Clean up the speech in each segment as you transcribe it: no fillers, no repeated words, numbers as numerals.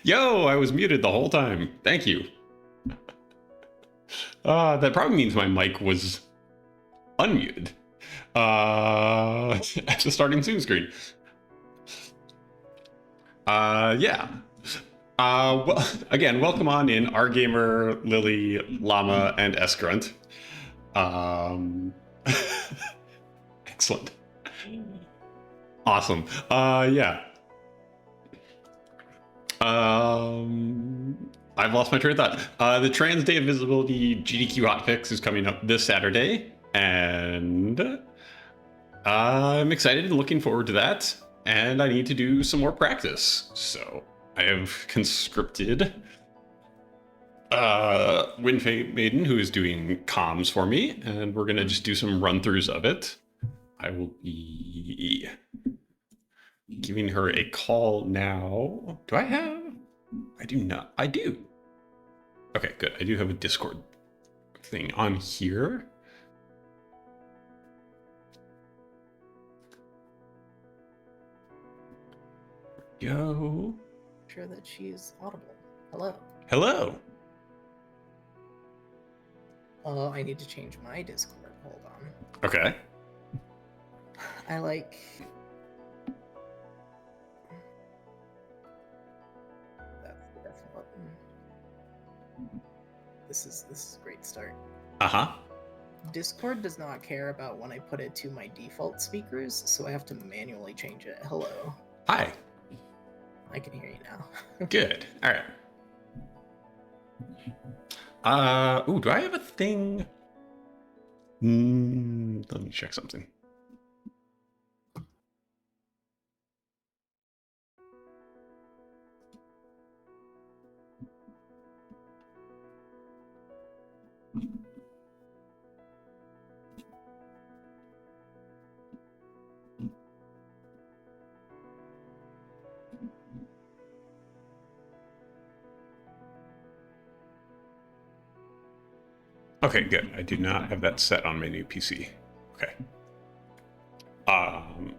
Yo, I was muted the whole time. Thank you. That probably means my mic was unmuted. At the starting Zoom screen. Yeah. Well, again, welcome on in Rgamer, Lily, Llama, and Esgrunt. Excellent. Awesome. Yeah. I've lost my train of thought. The Trans Day of Visibility GDQ hotfix is coming up this Saturday, and I'm excited and looking forward to that. And I need to do some more practice, so I have conscripted Windfaemaiden, who is doing comms for me, and we're gonna just do some run-throughs of it. I will be giving her a call now. Do I have? I do not. I do. Okay, good. I do have a Discord thing on here. Go. Sure that she's audible. Hello. Hello. Oh, I need to change my Discord. Hold on. Okay. I like. That's the F button. This is a great start. Uh-huh. Discord does not care about when I put it to my default speakers, so I have to manually change it. Hello. Hi. I can hear you now. Good. All right. Ooh, do I have a thing? Let me check something. Okay, good. I do not have that set on my new PC. Okay. On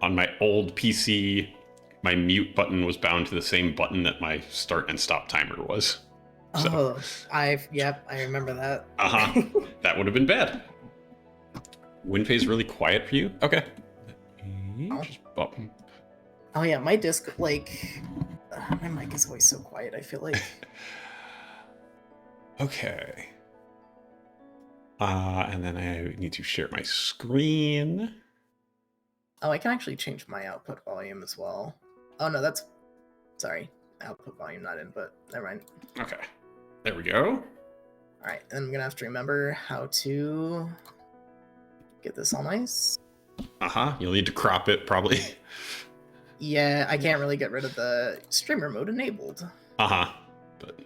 my old PC, my mute button was bound to the same button that my start and stop timer was. So, I remember that. That would have been bad. Windfae's really quiet for you? Okay. Just bump. Oh yeah, my disc, like, my mic is always so quiet, I feel like. Okay. And then I need to share my screen. Oh, I can actually change my output volume as well. Oh no, sorry, output volume, not input. Never mind. Okay, there we go. All right, and I'm gonna have to remember how to get this all nice. You'll need to crop it probably. Yeah, I can't really get rid of the streamer mode enabled. But.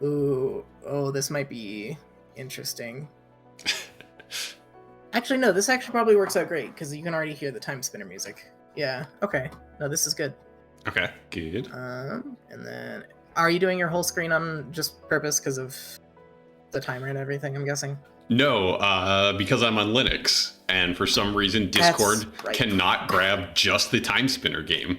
Ooh, oh, this might be interesting. Actually, no, this actually probably works out great because you can already hear the time spinner music. Yeah, okay. No, this is good. Okay, good. And then, are you doing your whole screen on just purpose because of the timer and everything, I'm guessing? No, because I'm on Linux, and for some reason Discord cannot grab just the time spinner game.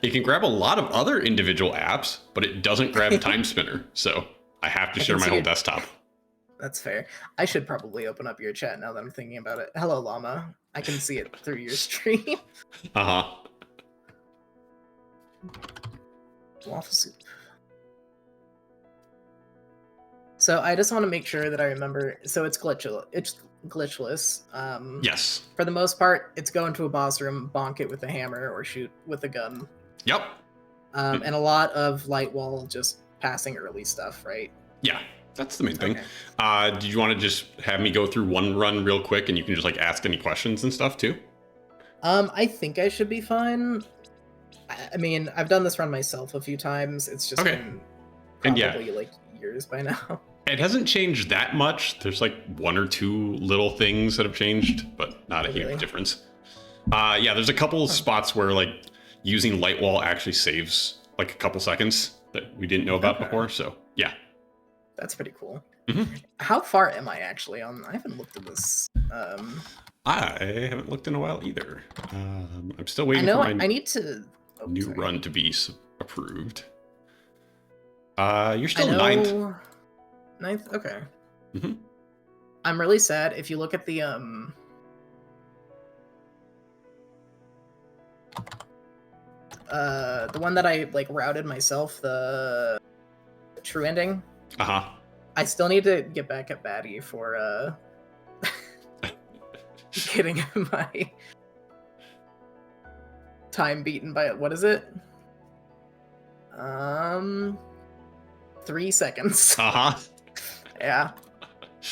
It can grab a lot of other individual apps, but it doesn't grab time spinner, so I have to share my whole desktop. That's fair. I should probably open up your chat now that I'm thinking about it. Hello, Llama. I can see it through your stream. Waffle soup. So I just want to make sure that I remember. So it's glitchless. Yes. For the most part, it's go into a boss room, bonk it with a hammer, or shoot with a gun. Yep. And a lot of light wall, just passing early stuff, right? Yeah. That's the main thing. Did you want to just have me go through one run real quick and you can just like ask any questions and stuff too? I think I should be fine. I mean, I've done this run myself a few times. It's just been probably like years by now. It hasn't changed that much. There's like one or two little things that have changed, but not a huge difference. Yeah, there's a couple spots where like using light wall actually saves like a couple seconds that we didn't know about before. So yeah. That's pretty cool. How far am I actually on? I haven't looked at this. I haven't looked in a while either. I'm still I waiting know for my I need to. Oh, new sorry. run to be approved. You're I still know. ninth. Ninth. Okay. Mm-hmm. I'm really sad. If you look at the one that I like routed myself, the true ending. Uh-huh. I still need to get back at Batty for getting my time beaten by what is it? 3 seconds. Uh-huh. Yeah.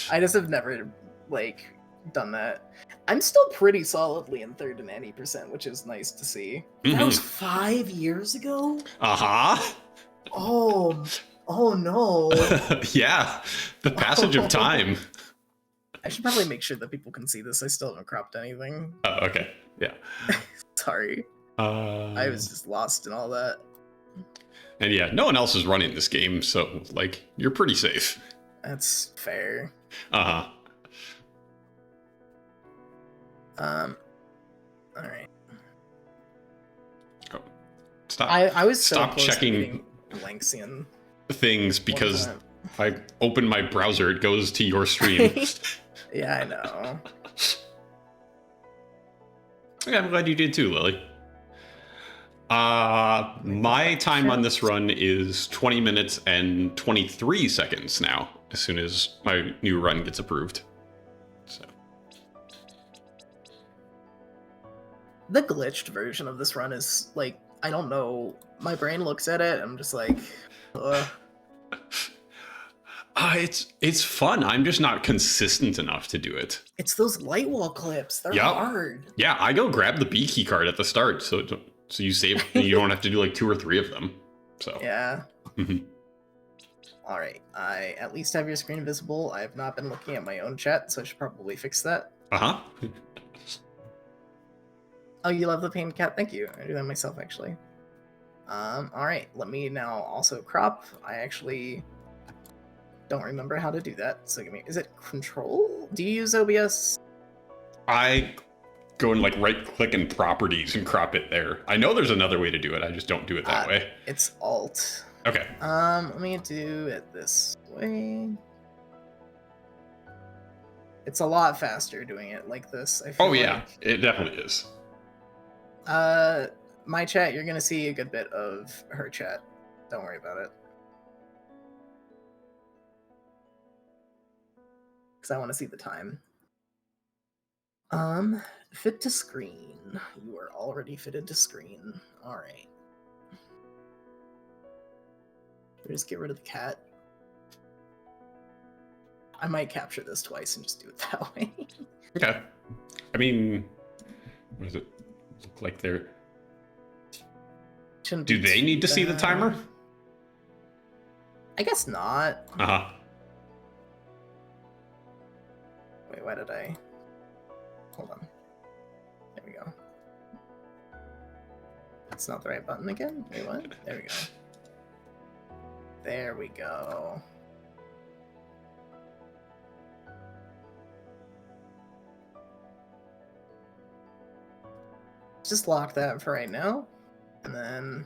I just have never like done that. I'm still pretty solidly in third and 80%, which is nice to see. Mm-hmm. That was 5 years ago? Uh-huh. Oh no. Yeah. The passage of time. I should probably make sure that people can see this. I still haven't cropped anything. Oh, okay. Yeah. Sorry. I was just lost in all that. And yeah, no one else is running this game, so like you're pretty safe. That's fair. Uh-huh. All right. Oh. Stop. I was so Stop close checking to Lanxian things because if I open my browser, it goes to your stream. Yeah, I know. Yeah, I'm glad you did too, Lily. My time on this run is 20 minutes and 23 seconds now, as soon as my new run gets approved. So. The glitched version of this run is like, I don't know. My brain looks at it, I'm just like, ugh. It's fun. I'm just not consistent enough to do it. It's those light wall clips. They're hard. Yeah, I go grab the B key card at the start, so you save. You don't have to do like 2 or 3 of them. So yeah. All right. I at least have your screen visible. I have not been looking at my own chat, so I should probably fix that. Oh, you love the painted cat? Thank you. I do that myself actually. All right. Let me now also crop. I actually don't remember how to do that. So give me. Is it control? Do you use OBS? I go and like right click in properties and crop it there. I know there's another way to do it. I just don't do it that way. It's Alt. Okay. Let me do it this way. It's a lot faster doing it like this. I feel oh yeah, like. It definitely is. My chat, you're gonna see a good bit of her chat. Don't worry about it. Because I want to see the time. Fit to screen. You are already fitted to screen. All right. Just get rid of the cat. I might capture this twice and just do it that way. Okay. I mean, what does it look like there? Do they need to see the timer? I guess not. Uh-huh. Wait, why did I... Hold on. There we go. That's not the right button again? Wait, what? There we go. There we go. Just lock that for right now. And then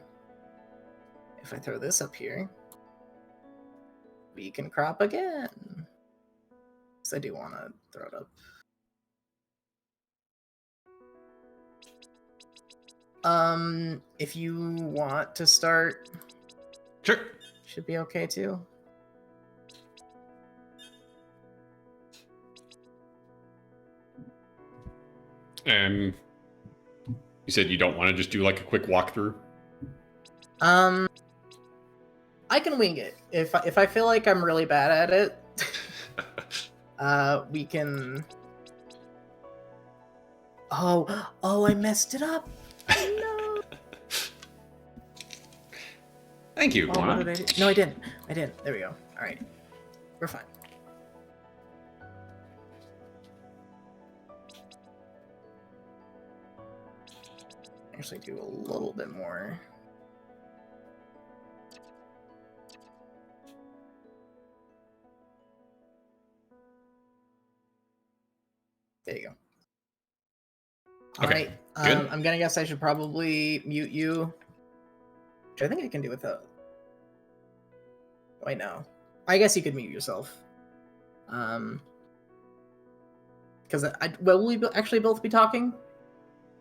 if I throw this up here, we can crop again. Because I do want to throw it up. If you want to start, Sure. Should be okay too. And you said you don't want to just do like a quick walkthrough? I can wing it. If I feel like I'm really bad at it, we can... Oh, I messed it up. No. Thank you. Oh, what did I do? No, I didn't. There we go. All right. We're fine. Actually do a little bit more. There you go. All Okay, right. good. I'm gonna guess I should probably mute you, which I think I can do without. Wait, no. I guess you could mute yourself. Because will we actually both be talking?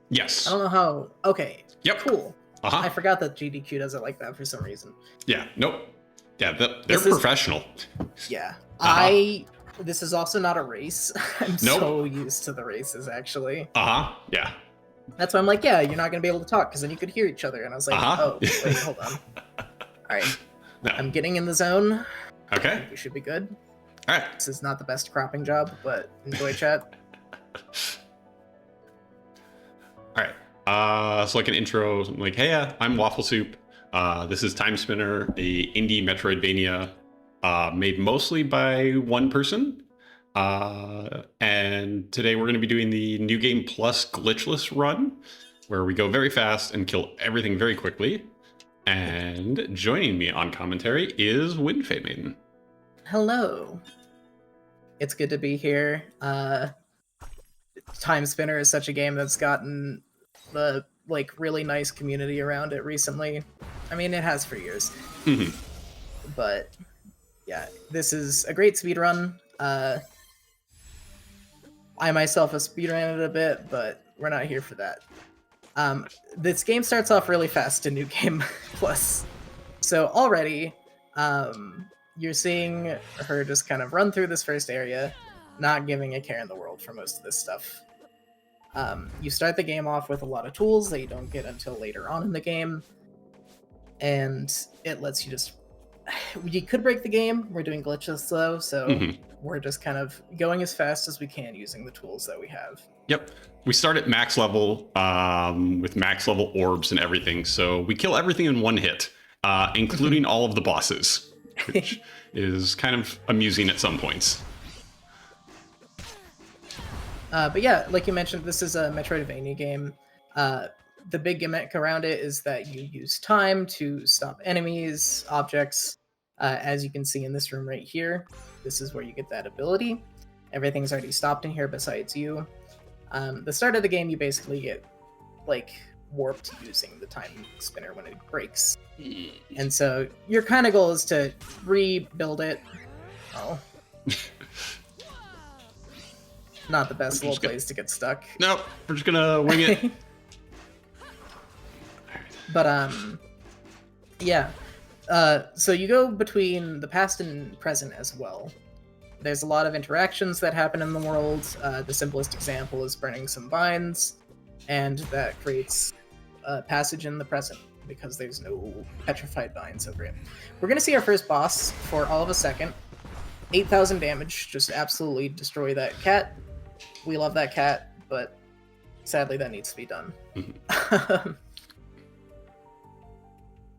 Yes. I don't know how. Okay. Yep. Cool. Uh-huh. I forgot that GDQ does it like that for some reason. Yeah, nope. Yeah, they're This is- professional. Yeah. Uh-huh. This is also not a race. I'm Nope. so used to the races, actually. Uh-huh, yeah. That's why I'm like, yeah, you're not going to be able to talk, because then you could hear each other. And I was like, Uh-huh. oh, wait, hold on. All right. No. I'm getting in the zone. Okay. We should be good. All right. This is not the best cropping job, but enjoy chat. All right. So like an intro, something like, hey, I'm Waffle Soup. This is Time Spinner, a indie Metroidvania made mostly by one person. And today we're going to be doing the New Game Plus glitchless run, where we go very fast and kill everything very quickly. And joining me on commentary is Windfaemaiden. Hello. It's good to be here. Time Spinner is such a game that's gotten the really nice community around it recently. I mean, it has for years. Mhm. But yeah, this is a great speedrun. I myself have speedrun it a bit, but we're not here for that. This game starts off really fast in New Game Plus. So already, you're seeing her just kind of run through this first area, not giving a care in the world for most of this stuff. You start the game off with a lot of tools that you don't get until later on in the game, and it lets you just... You could break the game. We're doing glitches though, so we're just kind of going as fast as we can using the tools that we have. Yep. We start at max level with max level orbs and everything. So we kill everything in one hit, including all of the bosses, which is kind of amusing at some points. But yeah, like you mentioned, this is a Metroidvania game. The big gimmick around it is that you use time to stop enemies, objects. As you can see in this room right here, this is where you get that ability. Everything's already stopped in here besides you. The start of the game, you basically get warped using the time spinner when it breaks. And so your kind of goal is to rebuild it. Oh. Not the best little place to get stuck. Nope, we're just gonna wing it. But yeah. So you go between the past and present as well. There's a lot of interactions that happen in the world. The simplest example is burning some vines, and that creates a passage in the present because there's no petrified vines over it. We're gonna see our first boss for all of a second. 8,000 damage, just absolutely destroy that cat. We love that cat, but sadly that needs to be done.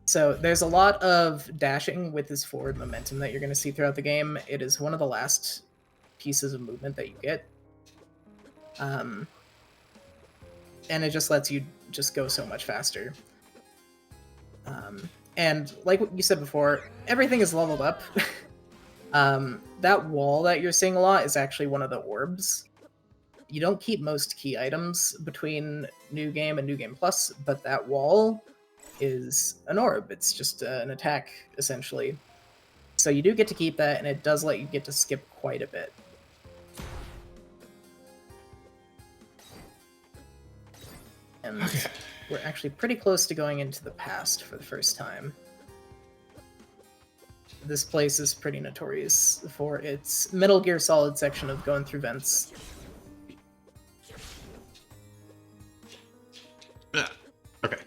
So there's a lot of dashing with this forward momentum that you're going to see throughout the game. It is one of the last pieces of movement that you get. And it just lets you just go so much faster. And like what you said before, everything is leveled up. That wall that you're seeing a lot is actually one of the orbs. You don't keep most key items between New Game and New Game Plus, but that wall is an orb. It's just an attack, essentially. So you do get to keep that, and it does let you get to skip quite a bit. And we're actually pretty close to going into the past for the first time. This place is pretty notorious for its Metal Gear Solid section of going through vents. Okay.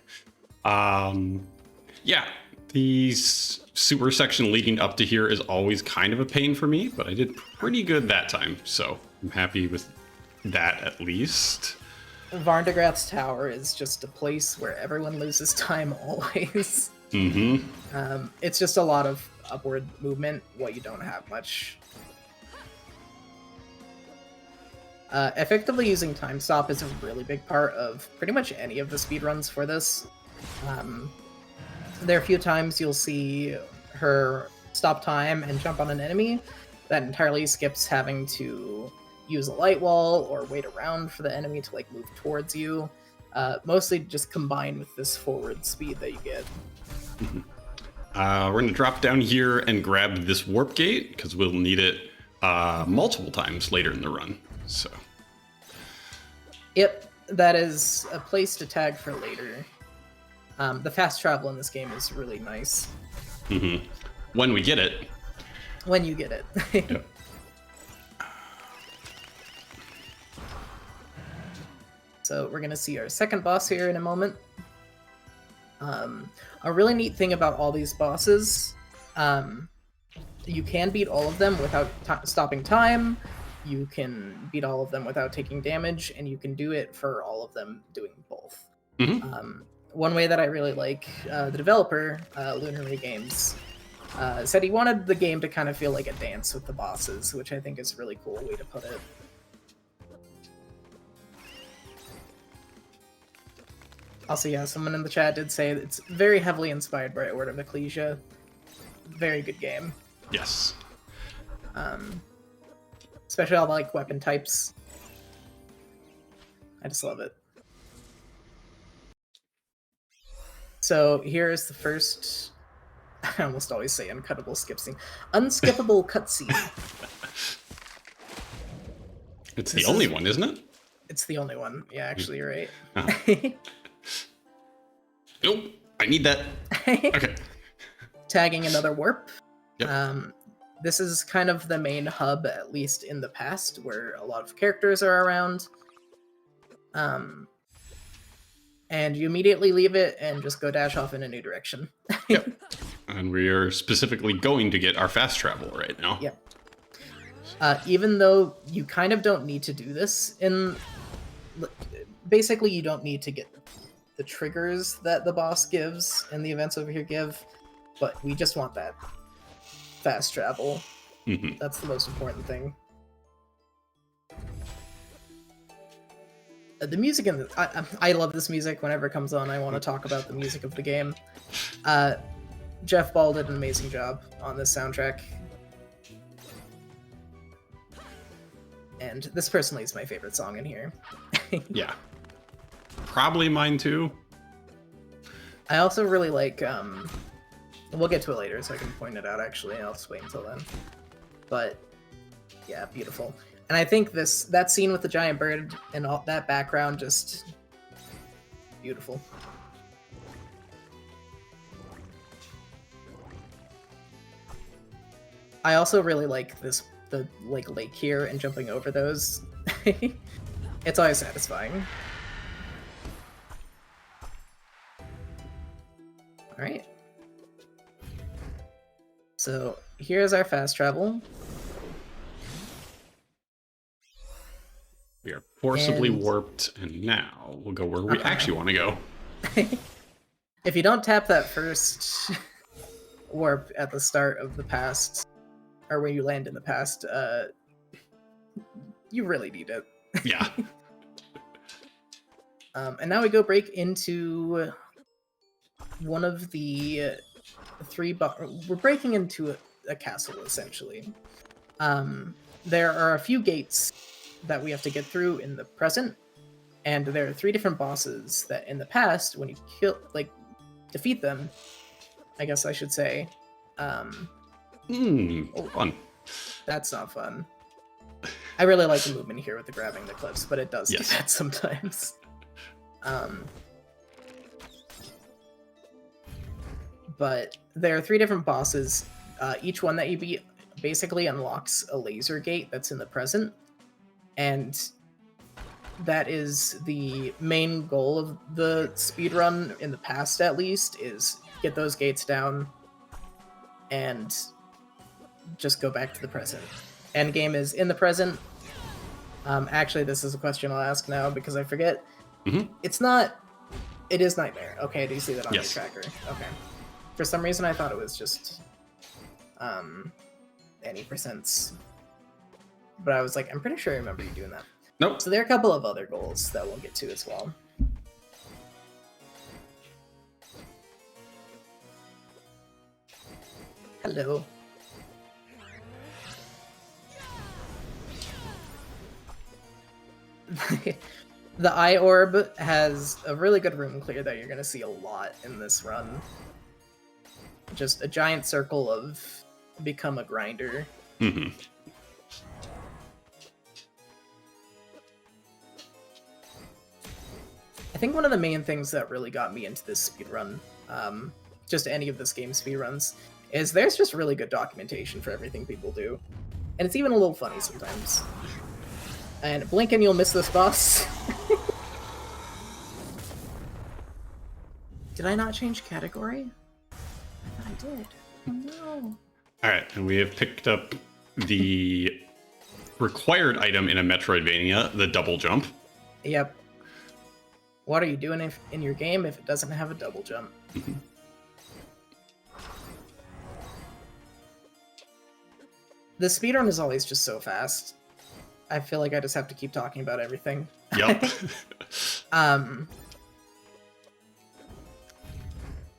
Yeah, the sewer section leading up to here is always kind of a pain for me, but I did pretty good that time, so I'm happy with that at least. Varndegrath's Tower is just a place where everyone loses time always. It's just a lot of upward movement while you don't have much. Effectively using time stop is a really big part of pretty much any of the speedruns for this. There are a few times you'll see her stop time and jump on an enemy. That entirely skips having to use a light wall or wait around for the enemy to like move towards you. Mostly just combined with this forward speed that you get. We're gonna drop down here and grab this warp gate because we'll need it multiple times later in the run. So. Yep, that is a place to tag for later. The fast travel in this game is really nice. When we get it. When you get it. Yep. So we're going to see our second boss here in a moment. A really neat thing about all these bosses, you can beat all of them without stopping time, you can beat all of them without taking damage, and you can do it for all of them doing both. One way that I really like, the developer, Lunar Games, said he wanted the game to kind of feel like a dance with the bosses, which I think is a really cool way to put it. Also, yeah, someone in the chat did say it's very heavily inspired by Order of Ecclesia. Very good game. Yes. Especially all the like weapon types. I just love it. So here's the first. I almost always say uncuttable skip scene. Unskippable cutscene. It's the only one, isn't it? It's the only one. Yeah, actually, you're right. Nope, I need that. Okay. Tagging another warp. Yep. This is kind of the main hub, at least in the past, where a lot of characters are around. And you immediately leave it and just go dash off in a new direction. Yep. And we are specifically going to get our fast travel right now. Yep. Even though you kind of don't need to do this basically you don't need to get the triggers that the boss gives and the events over here give, but we just want that fast travel. That's the most important thing. The music in I love this music. Whenever it comes on, I want to talk about the music of the game. Jeff Ball did an amazing job on this soundtrack. And this personally is my favorite song in here. Yeah. Probably mine too. I also really like, we'll get to it later so I can point it out actually, I'll just wait until then. But, yeah, beautiful. And I think that scene with the giant bird and all that background, just beautiful. I also really like the lake here and jumping over those. It's always satisfying. Alright. So here's our fast travel. We are forcibly warped, and now we'll go where we actually want to go. If you don't tap that first warp at the start of the past, or when you land in the past, you really need it. Yeah. And now we go break into one of the three... We're breaking into a castle, essentially. There are a few gates that we have to get through in the present, and there are 3 different bosses that in the past, when you defeat them, I guess I should say... Fun. That's not fun. I really like the movement here with the grabbing the clips, but it does do that sometimes. But there are 3 different bosses. Each one that you beat basically unlocks a laser gate that's in the present, and that is the main goal of the speedrun in the past, at least, is get those gates down and just go back to the present. Endgame is in the present. Actually, this is a question I'll ask now because I forget. It's not... It is Nightmare. Okay, do you see that on your tracker? Okay. For some reason, I thought it was just any percents. But I was like, I'm pretty sure I remember you doing that. Nope. So there are a couple of other goals that we'll get to as well. Hello. the eye orb has a really good room clear that you're going to see a lot in this run. Just a giant circle of become a grinder. Mm-hmm. I think one of the main things that really got me into this speedrun, just any of this game's speedruns, is there's just really good documentation for everything people do. And it's even a little funny sometimes. And blink and you'll miss this boss. Did I not change category? I thought I did. Oh no. Alright, and we have picked up the required item in a Metroidvania, the double jump. Yep. What are you doing in your game if it doesn't have a double jump? Mm-hmm. The speedrun is always just so fast. I feel like I just have to keep talking about everything. Yep.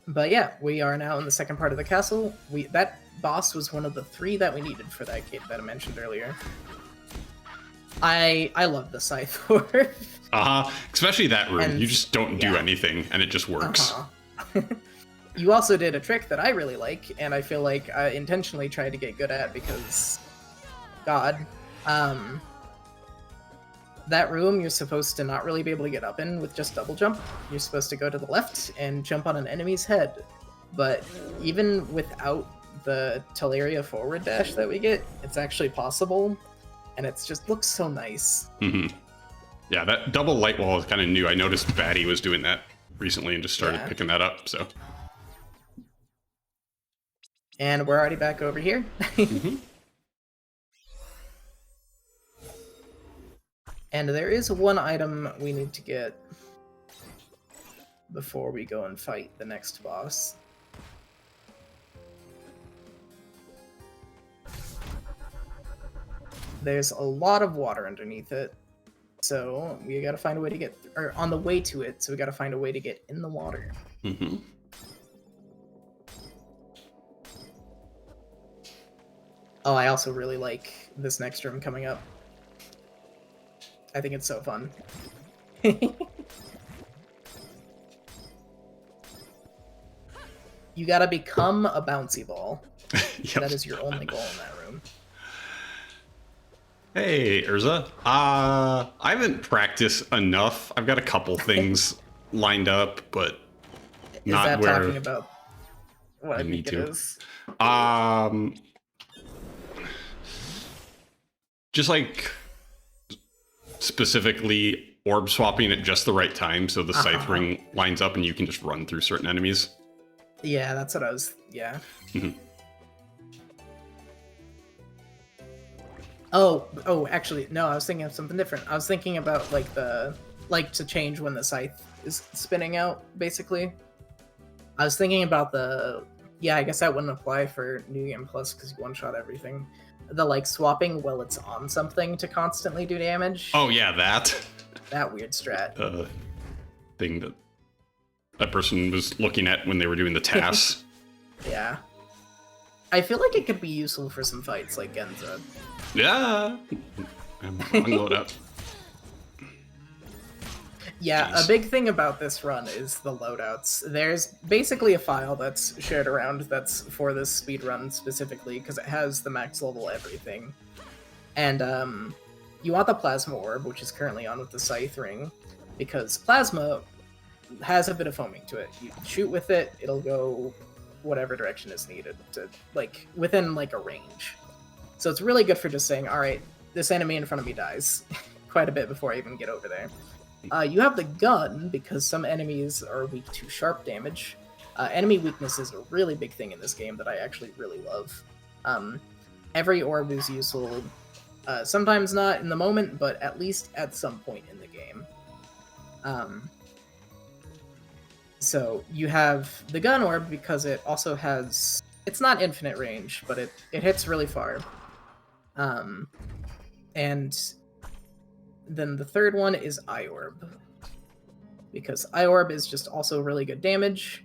But yeah, we are now in the second part of the castle. That boss was one of the 3 that we needed for that gate that I mentioned earlier. I love the scythe orb. Especially that room. And, you just don't do anything, and it just works. You also did a trick that I really like, and I feel like I intentionally tried to get good at because, God, that room you're supposed to not really be able to get up in with just double jump. You're supposed to go to the left and jump on an enemy's head. But even without the Teleria forward dash that we get, it's actually possible, and it just looks so nice. Mm-hmm. Yeah, that double light wall is kind of new. I noticed Batty was doing that recently and just started picking that up, so... And we're already back over here. Mm-hmm. And there is one item we need to get before we go and fight the next boss. There's a lot of water underneath it, so we gotta find a way to get, or on the way to it, so we gotta find a way to get in the water. Mm-hmm. Oh, I also really like this next room coming up. I think it's so fun. You gotta become a bouncy ball. Yep. That is your only goal in that room. Hey, Urza. I haven't practiced enough. I've got a couple things lined up, but not that where talking about what I I need think it to. is? Just like specifically orb swapping at just the right time so the scythe ring lines up and you can just run through certain enemies. Yeah, that's what I was. Yeah. Mm-hmm. Oh, actually, no. I was thinking of something different. I was thinking about like to change when the scythe is spinning out. Basically, I was thinking about the. Yeah, I guess that wouldn't apply for New Game Plus because you one-shot everything. The like swapping while it's on something to constantly do damage. Oh yeah, that weird strat. Thing that person was looking at when they were doing the tasks. Yeah. I feel like it could be useful for some fights like Genza. Yeah. I'm wrong loadout. Yeah, Jeez. a big thing about this run is the loadouts. There's basically a file that's shared around that's for this speedrun specifically, because it has the max level everything. And you want the Plasma Orb, which is currently on with the Scythe Ring, because Plasma has a bit of foaming to it. You shoot with it, it'll go whatever direction is needed, to like within like a range. So it's really good for just saying, alright, this enemy in front of me dies quite a bit before I even get over there. You have the gun, because some enemies are weak to sharp damage. Enemy weakness is a really big thing in this game that I actually really love. Every orb is useful, sometimes not in the moment, but at least at some point in the game. So you have the gun orb because it also has... It's not infinite range, but it hits really far. And then the third one is Eye Orb, because Eye Orb is just also really good damage.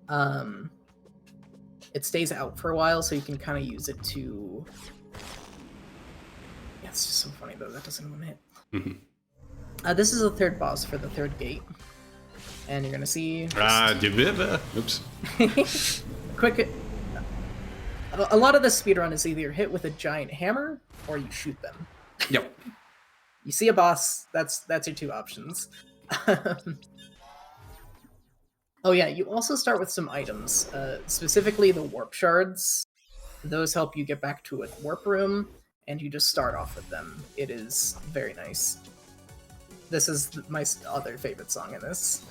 It stays out for a while, so you can kind of use it to... Yeah, it's just so funny, though. That doesn't even hit. This is the third boss for the third gate. And you're gonna see... Oops. quick... A lot of the speedrun is either hit with a giant hammer, or you shoot them. Yep. You see a boss, that's your two options. Oh yeah, you also start with some items, specifically the warp shards. Those help you get back to a warp room, and you just start off with them. It is very nice. This is my other favorite song in this.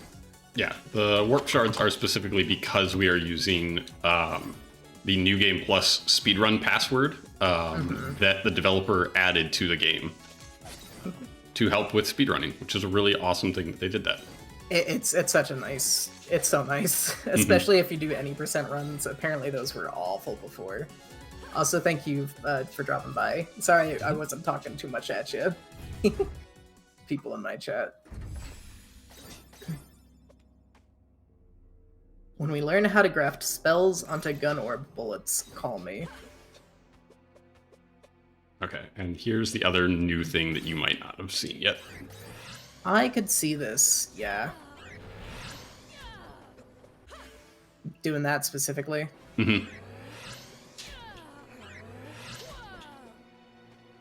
Yeah, the warp shards are specifically because we are using the New Game Plus speedrun password that the developer added to the game to help with speedrunning, which is a really awesome thing that they did that. It's such a nice... It's so nice, especially if you do any percent runs. Apparently those were awful before. Also, thank you for dropping by. Sorry I wasn't talking too much at you. People in my chat. When we learn how to graft spells onto gun orb bullets, call me. Okay, and here's the other new thing that you might not have seen yet. I could see this, yeah. Doing that specifically. Mm-hmm.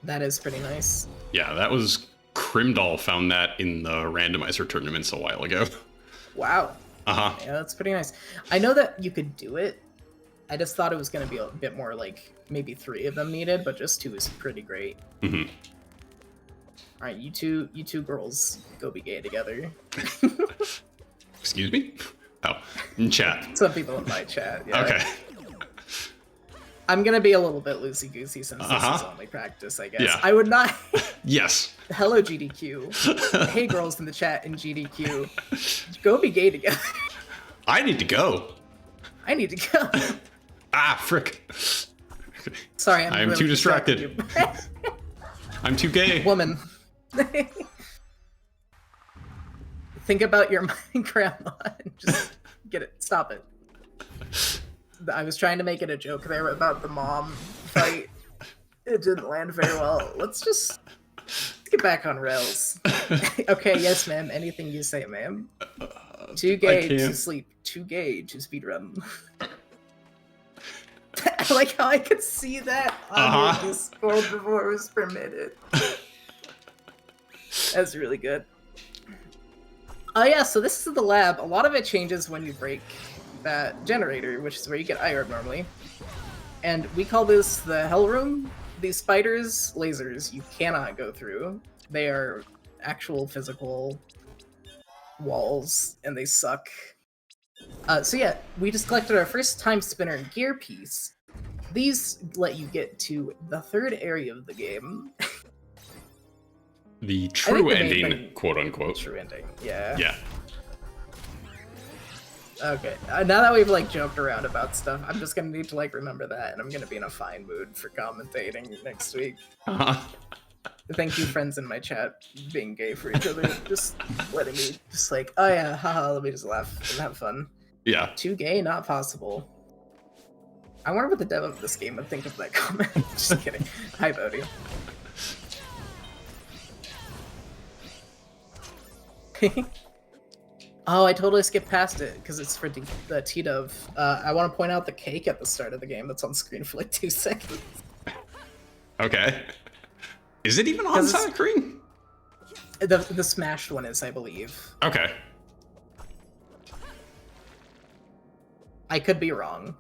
That is pretty nice. Yeah, that was... Crimdall found that in the randomizer tournaments a while ago. Wow. Uh-huh. Yeah, that's pretty nice. I know that you could do it. I just thought it was going to be a bit more like maybe 3 of them needed, but just 2 is pretty great. Mm-hmm. All right, you two girls go be gay together. Excuse me? Oh, in chat. Some people in my chat. Yeah. Okay. I'm gonna be a little bit loosey-goosey since this is only practice, I guess. Yeah. I would not... Yes. Hello, GDQ. Hey, girls in the chat in GDQ. Go be gay together. I need to go. I need to go. Ah, frick. Sorry, I'm really too distracted. I'm too gay. Woman. Think about your grandma and just get it. Stop it. I was trying to make it a joke there about the mom fight. It didn't land very well. Let's get back on rails. Okay, yes, ma'am. Anything you say, ma'am. Too gay to sleep. Too gay to speedrun. I like how I could see that on your Discord before it was permitted. That's really good. Oh yeah, so this is the lab. A lot of it changes when you break that generator, which is where you get iron normally. And we call this the hell room. These spiders, lasers, you cannot go through. They are actual physical walls, and they suck. So yeah, we just collected our first time spinner gear piece. These let you get to the third area of the game. The true ending, quote unquote. True ending, yeah. Yeah. Okay, now that we've like joked around about stuff, I'm just gonna need to like remember that, and I'm gonna be in a fine mood for commentating next week. Thank you, friends in my chat, being gay for each other, just letting me just like, oh yeah, haha, let me just laugh and have fun. Yeah. Too gay, not possible. I wonder what the dev of this game would think of that comment. Just kidding. Hi, Bodhi. Oh, I totally skipped past it because it's for the T-Dove. I want to point out the cake at the start of the game that's on screen for like 2 seconds. Okay. Is it even on screen? The smashed one is, I believe. Okay. I could be wrong.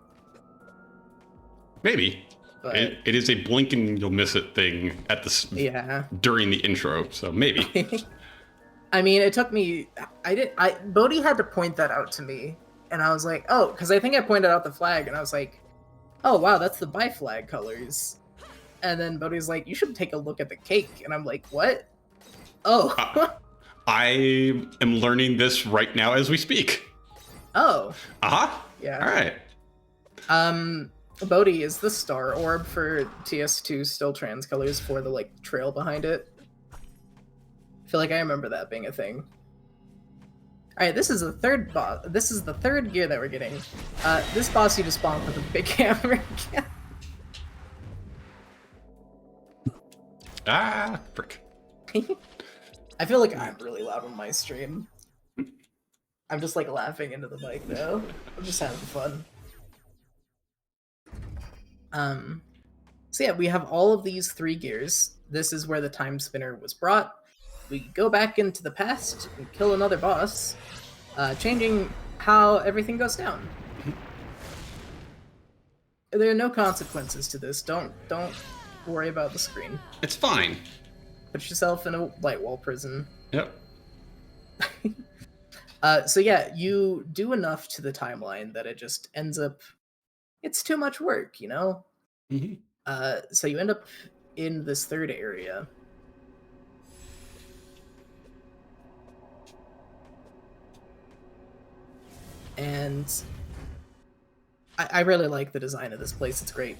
Maybe. But... It is a blink and you'll miss it thing at the during the intro, so maybe. I mean, it took me. Bodhi had to point that out to me, and I was like, oh, because I think I pointed out the flag, and I was like, oh wow, that's the bi flag colors. And then Bodhi's like, you should take a look at the cake, and I'm like, what? Oh. I am learning this right now as we speak. Oh. Yeah. All right. Bodhi is the star orb for TS2 still trans colors for the like trail behind it. I feel like I remember that being a thing. All right, this is the third boss. This is the third gear that we're getting. This boss you just bonk with a big hammer. Ah, frick. I feel like I'm really loud on my stream. I'm just like laughing into the mic though. I'm just having fun. So yeah, we have all of these 3 gears. This is where the time spinner was brought. We go back into the past and kill another boss, changing how everything goes down. There are no consequences to this. Don't worry about the screen. It's fine. Put yourself in a light wall prison. Yep. So yeah, you do enough to the timeline that it just ends up. It's too much work, you know. Mm-hmm. So you end up in this 3rd area. And I really like the design of this place. It's great.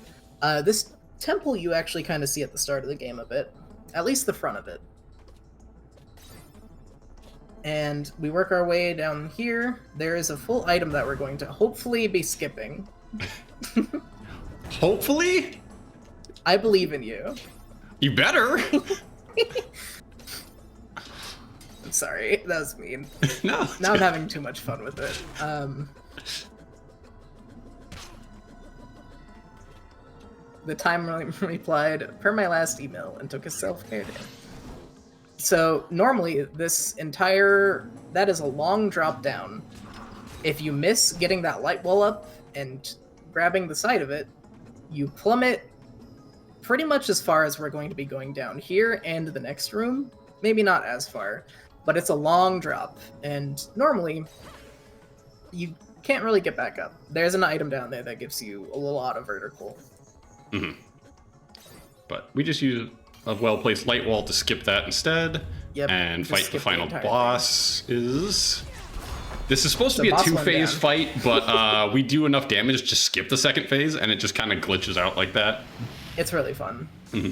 This temple you actually kind of see at the start of the game a bit. At least the front of it. And we work our way down here. There is a full item that we're going to hopefully be skipping. Hopefully? I believe in you. You better. I'm sorry, that was mean. No. Now I'm having too much fun with it. The timer replied, per my last email, and took a self-care day. So normally this entire, that is a long drop down. If you miss getting that light wall up and grabbing the side of it, you plummet pretty much as far as we're going to be going down here and the next room. Maybe not as far, but it's a long drop. And normally you can't really get back up. There's an item down there that gives you a lot of vertical. Mm-hmm. But we just use a well-placed light wall to skip that instead. Yep, and just fight the skip the final entire boss. This is supposed to The be a boss went 2-phase down. fight, but we do enough damage to skip the 2nd phase, and it just kind of glitches out like that. It's really fun. Mm-hmm.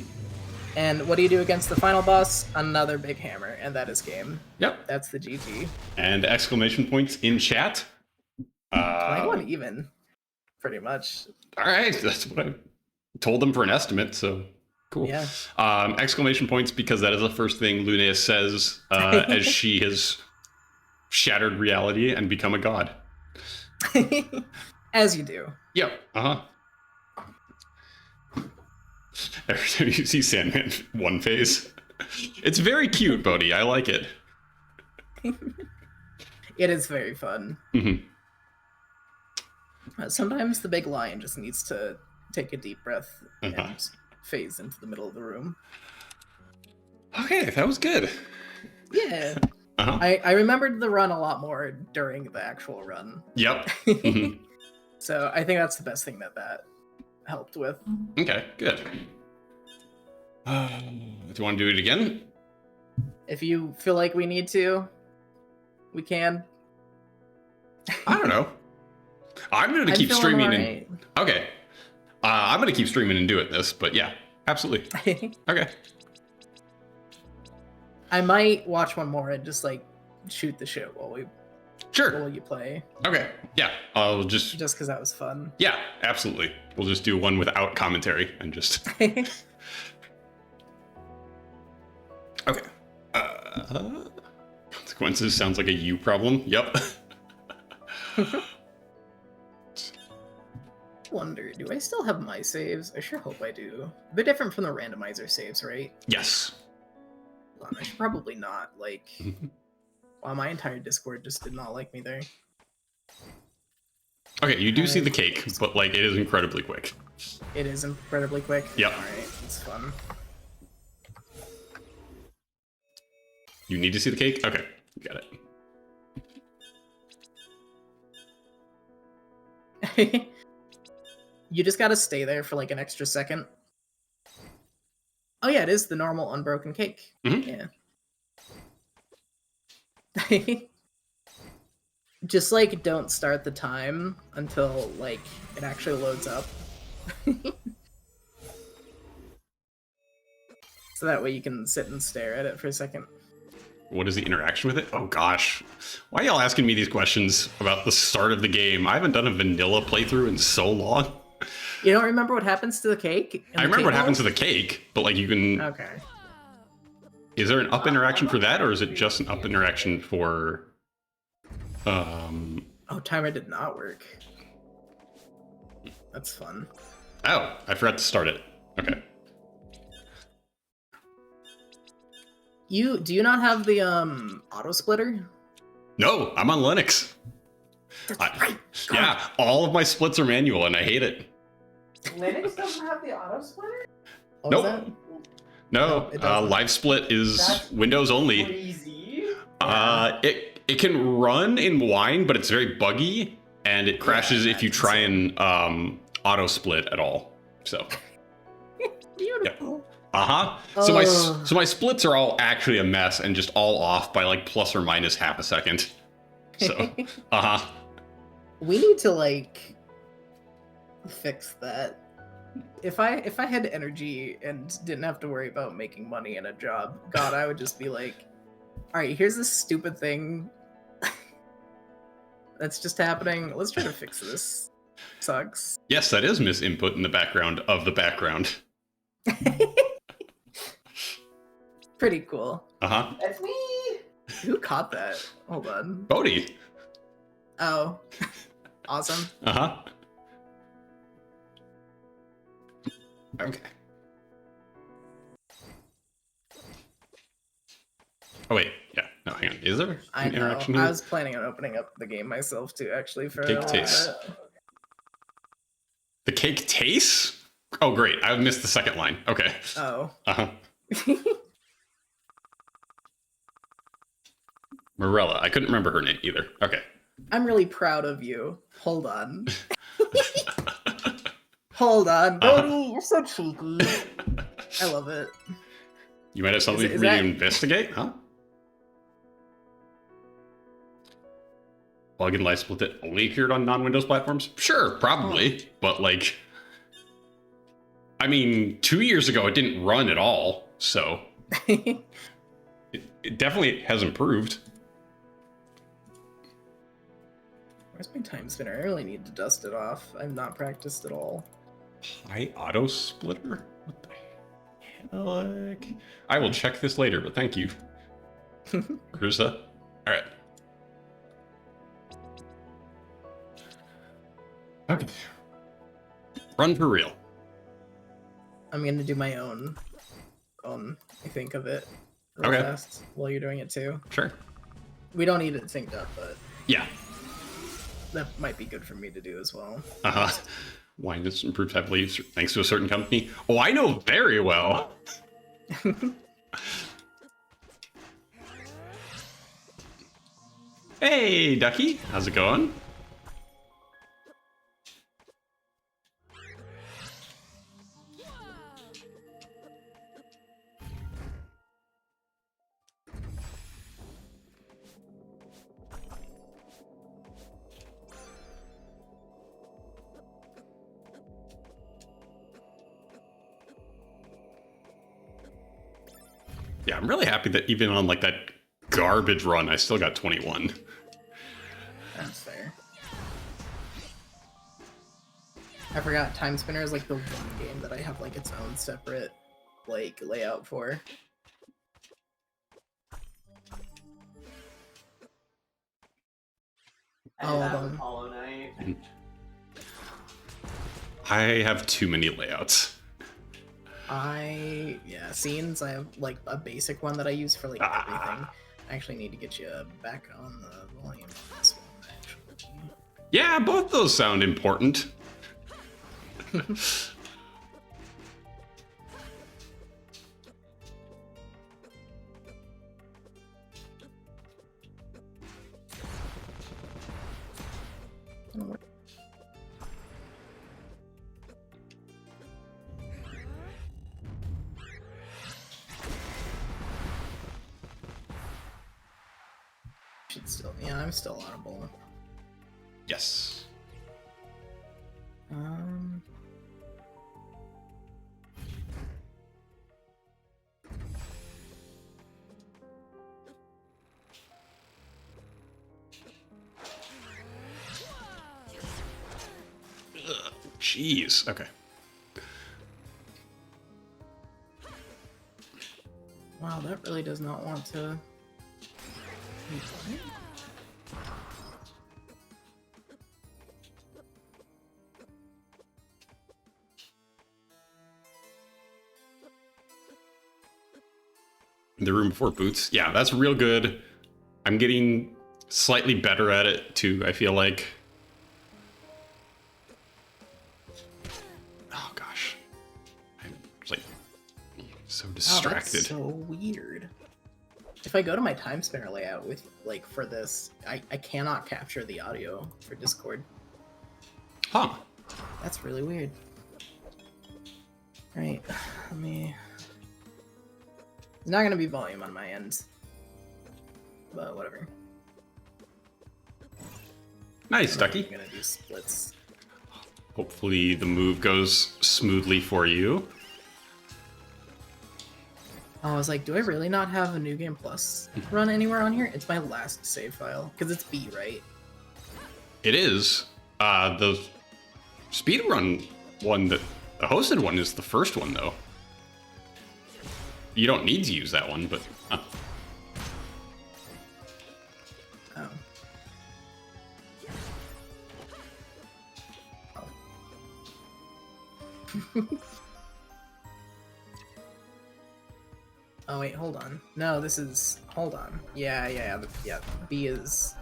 And what do you do against the final boss? Another big hammer, and that is game. Yep. That's the GG. And exclamation points in chat. 21 even, pretty much. All right, that's what I told them for an estimate, so cool. Yeah. Exclamation points because that is the first thing Lunea says as she has shattered reality and become a god. As you do. Yep. Uh-huh. Every time you see Sandman 1 phase. It's very cute, Bodhi. I like it. It is very fun. Mm-hmm. Sometimes the big lion just needs to take a deep breath Uh-huh. and phase into the middle of the room. Okay, that was good. Yeah. Uh-huh. I remembered the run a lot more during the actual run. Yep. Mm-hmm. So I think that's the best thing that helped with. Okay, good. Do you want to do it again? If you feel like we need to, we can. I don't know. I'm going to I'm keep feeling streaming. alright. Okay. I'm going to keep streaming and do it this, but yeah, absolutely. Okay. I might watch one more and just like shoot the shit while Sure. you play, Okay. Yeah. I'll just because that was fun. Yeah, absolutely. We'll just do one without commentary and just Okay. Consequences sounds like a you problem. Yep. Wonder, do I still have my saves? I sure hope I do. They're different from the randomizer saves, right? Yes. Hold on, I should probably not. Like, wow, my entire Discord just did not like me there. Okay, you do see the cake, but like it is incredibly quick. It is incredibly quick. Yep. Alright, it's fun. You need to see the cake? Okay, got it. You just gotta stay there for like an extra second. Oh yeah, it is the normal unbroken cake. Mhm. Yeah. Just like don't start the time until like it actually loads up. So that way you can sit and stare at it for a second. What is the interaction with it? Oh gosh. Why are y'all asking me these questions about the start of the game? I haven't done a vanilla playthrough in so long. You don't remember what happens to the cake? I remember what happens to the cake, but like you can... Okay. Is there an up interaction for that, or is it just an up interaction for... Oh, timer did not work. That's fun. Oh, I forgot to start it. Okay. Do you not have the auto splitter? No, I'm on Linux. That's right. Yeah, all of my splits are manual, and I hate it. Linux doesn't have the auto splitter? What Nope. was that? No, it doesn't. Live Split is That's Windows only. Crazy. It can run in Wine, but it's very buggy, and it crashes if you try and auto split at all. So, Beautiful. So my splits are all actually a mess and just all off by like plus or minus half a second. So, We need to like fix that. If I had energy and didn't have to worry about making money in a job, God, I would just be like, all right, here's this stupid thing that's just happening. Let's try to fix this. Sucks. Yes, that is misinput in the background of the background. Pretty cool. That's me. Who caught that? Hold on. Bodhi. Oh, awesome. Okay. Oh wait, yeah. No, hang on. Is there I an know. interaction here? I was planning on opening up the game myself too, actually. For Cake a little taste. bit. The cake tastes? Oh great, I missed the second line. Okay. Oh. Morella. I couldn't remember her name either. Okay. I'm really proud of you. Hold on. Hold on. Bodhi, you're so cheeky. I love it. You might have something Is for me to that- investigate, huh? Plug in Live Split that only appeared on non-Windows platforms? Sure, probably. But like, I mean, 2 years ago it didn't run at all, so it definitely has improved. Where's my time spinner? I really need to dust it off. I've not practiced at all. High auto splitter? What the heck? I will check this later, but thank you. Cruza. All right. Okay. Run for real. I'm gonna do my own I think of it real Okay. fast while you're doing it too. Sure. We don't need it synced up, but Yeah. that might be good for me to do as well. Wine has improved heavily thanks to a certain company. Oh, I know very well. Hey, Ducky. How's it going? Yeah, I'm really happy that even on like that garbage run, I still got 21. That's fair. I forgot Time Spinner is like the one game that I have like its own separate like layout for. I did that with Hollow Knight. I have too many layouts. Scenes. I have like a basic one that I use for like everything. I actually need to get you back on the volume on this one, actually. Yeah, both those sound important. Should still, yeah, I'm still audible. Yes. Ugh, jeez. Wow, that really does not want to. The room before boots. Yeah, that's real good. I'm getting slightly better at it too, I feel like. Oh gosh. I'm like so distracted. That's so weird. If I go to my time spinner layout with like for this, I cannot capture the audio for Discord. Huh. That's really weird. Alright, let me... There's not gonna be volume on my end. But whatever. Nice, I'm Ducky. gonna do splits. Hopefully the move goes smoothly for you. Oh, I was like, do I really not have a New Game Plus run anywhere on here? It's my last save file. Because it's B, right? It is. The speedrun one, the hosted one, is the first one, though. You don't need to use that one, but... Oh. Oh. Oh wait, hold on. No, this is... Hold on. Yeah. B is...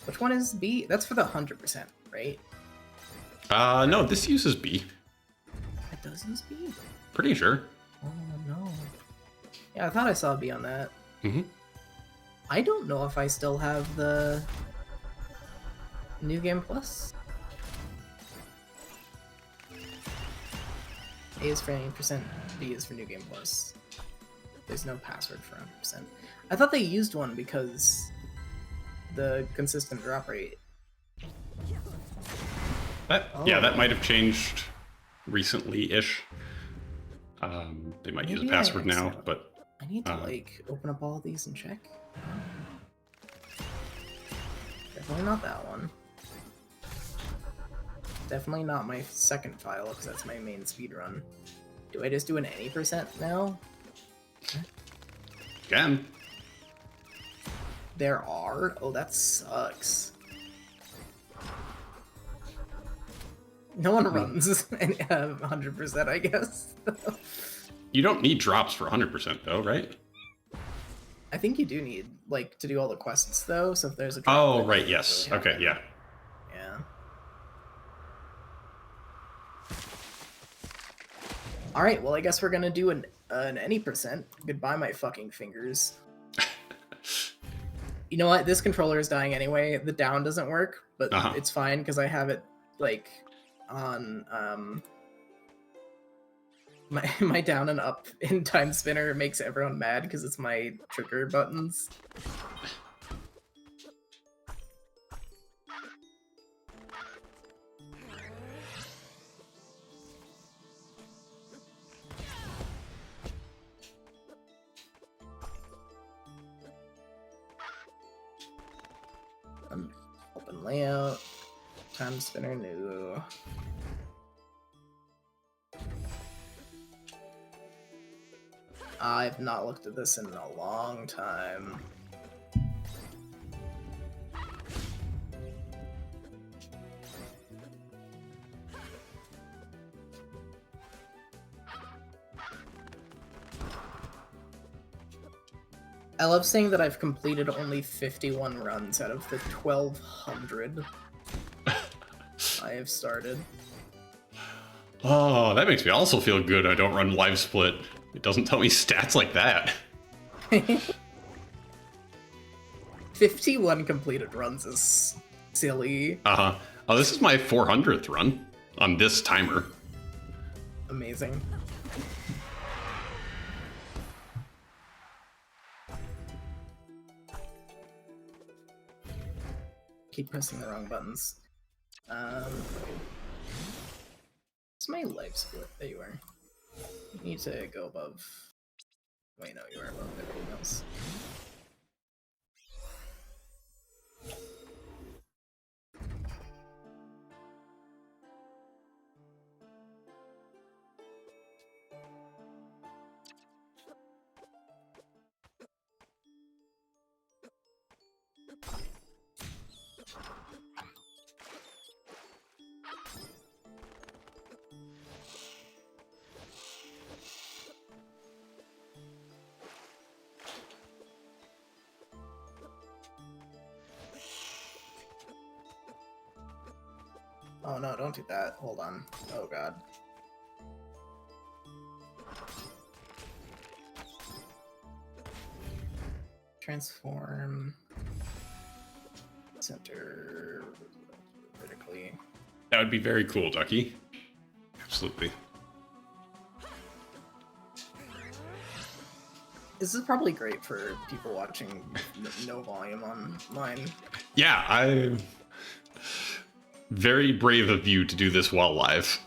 Which one is B? That's for the 100%, right? No, this uses B. It does use B? Pretty sure. Oh no. Yeah, I thought I saw B on that. Mm-hmm. I don't know if I still have the New Game Plus. A is for 80%, B is for New Game Plus. There's no password for 100%. I thought they used one because the consistent drop rate. Yeah, that might have changed recently-ish. They might use a Maybe password now, but... I need to, like, open up all of these and check. Definitely not that one. Definitely not my second file, because that's my main speedrun. Do I just do an any percent now? Again. There are? Oh, that sucks. No one runs and 100%, I guess. You don't need drops for 100%, though, right? I think you do need, like, to do all the quests, though, so if there's a drop... Oh, right, yes. Really Okay, yeah. Yeah. Alright, well, I guess we're gonna do an any percent. Goodbye, my fucking fingers. You know what? This controller is dying anyway. The down doesn't work, but it's fine, because I have it, like, on, my down and up in Time Spinner makes everyone mad, because it's my trigger buttons. Open layout, Time Spinner new. I've not looked at this in a long time. I love saying that I've completed only 51 runs out of the 1,200 I have started. Oh, that makes me also feel good I don't run live split. It doesn't tell me stats like that. 51 completed runs is silly. Uh-huh. Oh, this is my 400th run on this timer. Amazing. Keep pressing the wrong buttons. It's my life split. There you are. You need to go above. Wait, no, you are above everything else. Oh no, don't do that. Hold on. Oh god. Transform. Center. Vertically. That would be very cool, Ducky. Absolutely. This is probably great for people watching no volume online. Yeah, I'm very brave of you to do this while live.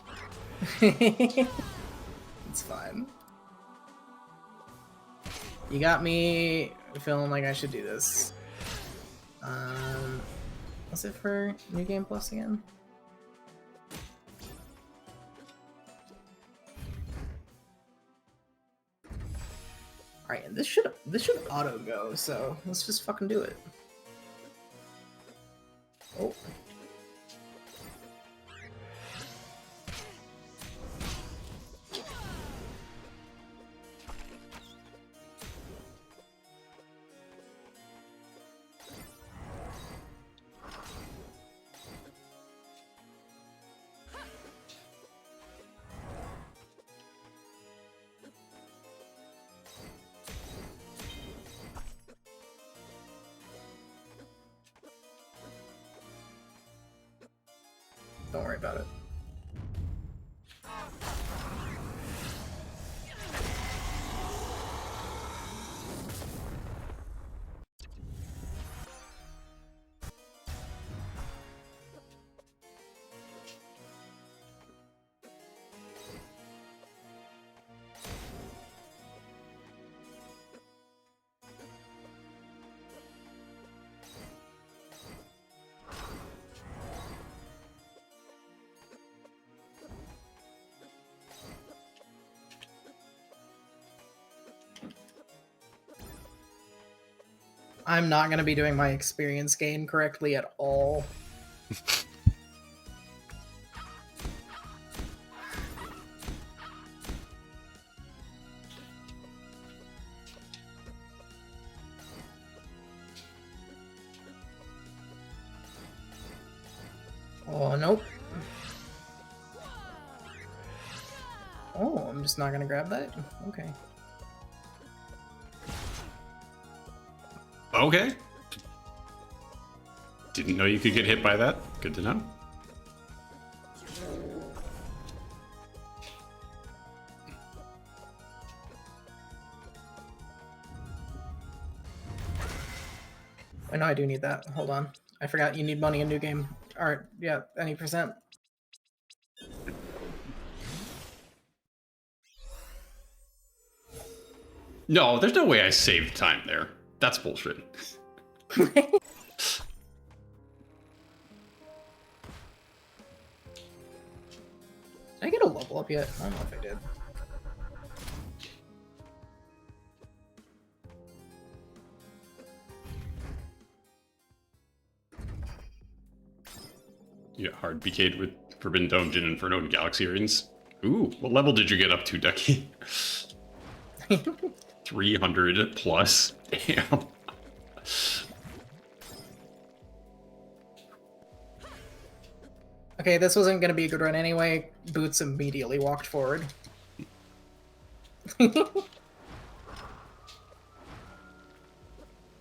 It's fine. You got me feeling like I should do this. What's it for New Game Plus again? Alright, and this should auto go, so let's just fucking do it. Oh. Don't worry about it. I'm not going to be doing my experience gain correctly at all. Oh, nope. Oh, I'm just not going to grab that? Okay. Okay. Didn't know you could get hit by that. Good to know. I know I do need that. Hold on. I forgot you need money in New Game. Alright, yeah, any percent. No, there's no way I saved time there. That's bullshit. Did I get a level up yet? I don't know if I did. You got hard BK'd with Forbidden Dungeon, Inferno, and Galaxy Rings. Ooh, what level did you get up to, Ducky? 300 plus. Damn. Okay, this wasn't gonna be a good run anyway. Boots immediately walked forward.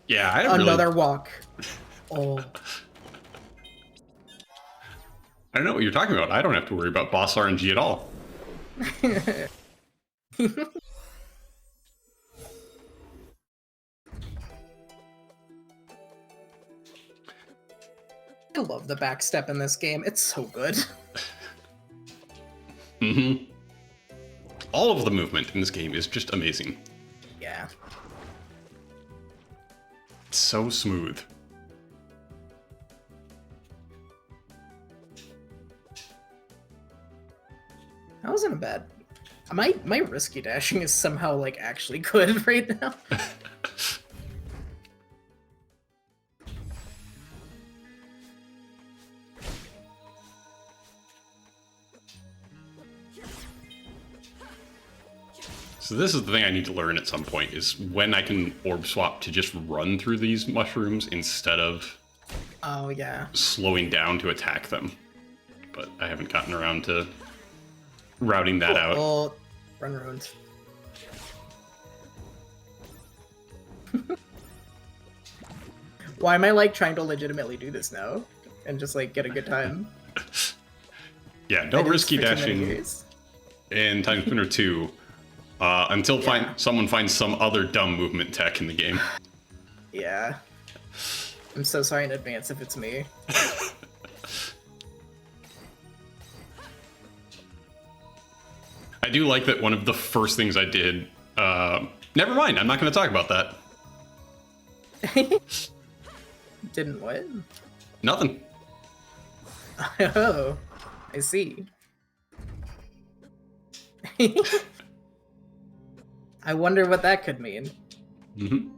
Yeah, I don't Another really... walk. Oh. I don't know what you're talking about. I don't have to worry about boss RNG at all. I love the backstep in this game. It's so good. Mm-hmm. All of the movement in this game is just amazing. Yeah. It's so smooth. That wasn't a bad... My risky dashing is somehow, like, actually good right now. So this is the thing I need to learn at some point, is when I can orb swap to just run through these mushrooms instead of Oh, yeah. slowing down to attack them. but I haven't gotten around to routing that out. Well, run ruined. Why am I like trying to legitimately do this now and just like get a good time? Yeah, no I did risky this for too many dashing years. in Time Spinner 2 until someone finds some other dumb movement tech in the game. Yeah. I'm so sorry in advance if it's me. I do like that one of the first things I did. Never mind, I'm not going to talk about that. Didn't what? Nothing. Oh, I see. I wonder what that could mean. Mm-hmm.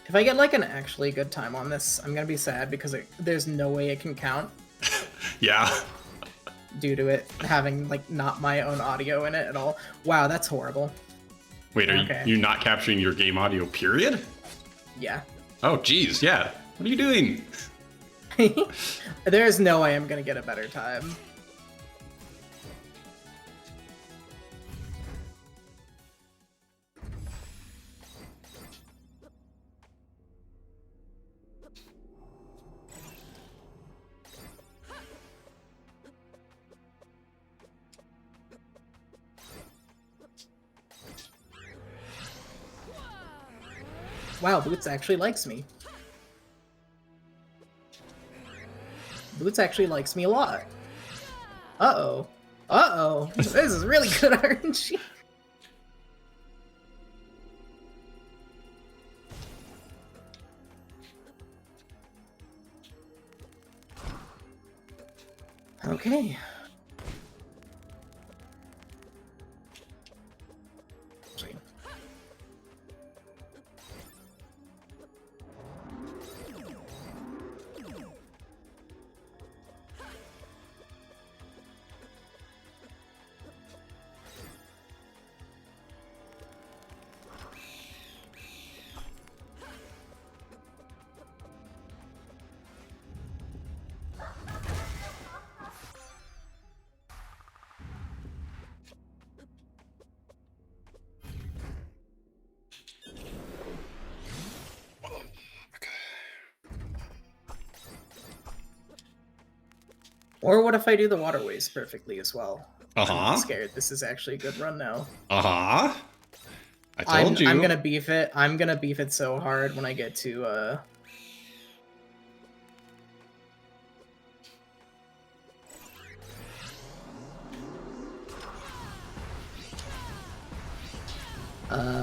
If I get like an actually good time on this, I'm gonna be sad because there's no way it can count Yeah. due to it having like not my own audio in it at all. Wow, that's horrible. Wait, are Okay. you not capturing your game audio, period? Yeah. Oh, geez, yeah. What are you doing? There is no way I'm gonna get a better time. Wow, Boots actually likes me. Boots actually likes me a lot. Uh-oh. Uh-oh. This is really good RNG. Okay. Sweet. Or what if I do the waterways perfectly as well? Uh-huh. I'm scared. This is actually a good run now. Uh-huh. I told you. I'm gonna beef it. I'm gonna beef it so hard when I get to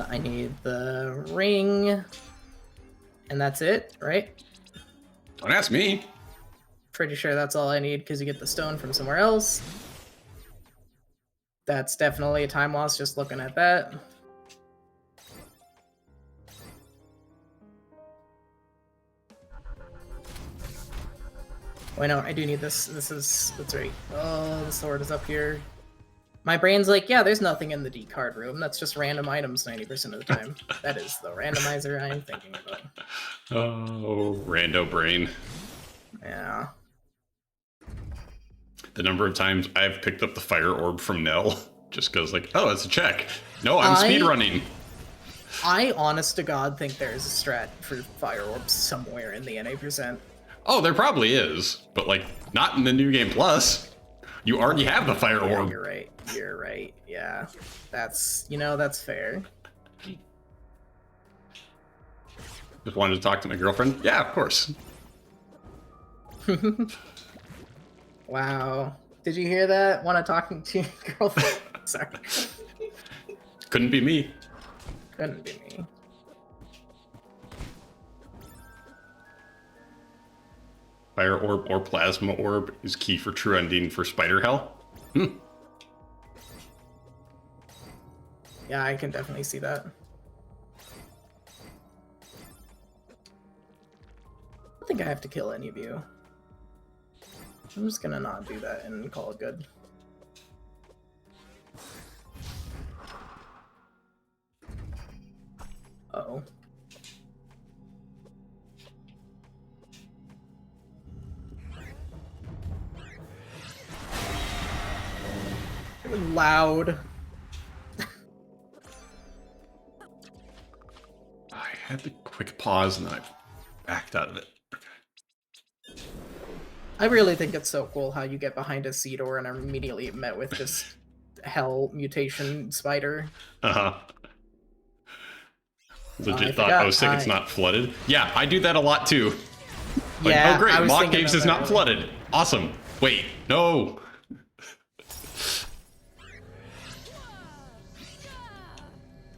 I need the ring, and that's it, right? Don't ask me. Pretty sure that's all I need because you get the stone from somewhere else. That's definitely a time loss just looking at that. Wait, no, I do need this. That's right. Oh, the sword is up here. My brain's like, yeah, there's nothing in the D card room. That's just random items 90% of the time. That is the randomizer I am thinking about. Oh, rando brain. Yeah. The number of times I've picked up the fire orb from Nell just because, like, oh, it's a check. No, I'm speedrunning. I, honest to God, think there's a strat for fire orbs somewhere in the NA%. Oh, there probably is, but, like, not in the New Game Plus. You already have the fire Yeah, orb. you're right. You're right. Yeah. That's, that's fair. Just wanted to talk to my girlfriend? Yeah, of course. Wow. Did you hear that? Want to talking to your girlfriend? Sorry. Couldn't be me. Couldn't be me. Fire orb or plasma orb is key for true ending for Spider Hell. Yeah, I can definitely see that. I don't think I have to kill any of you. I'm just gonna not do that and call it good. Uh-oh. Loud. I had the quick pause and then I backed out of it. I really think it's so cool how you get behind a sea door and are immediately met with this hell mutation spider. Uh-huh. Legit I thought, forgot oh, sick, it's not flooded. Yeah, I do that a lot too. Like, Yeah, oh great, I was Mock thinking Caves about is that not earlier. flooded. Awesome. Wait, no.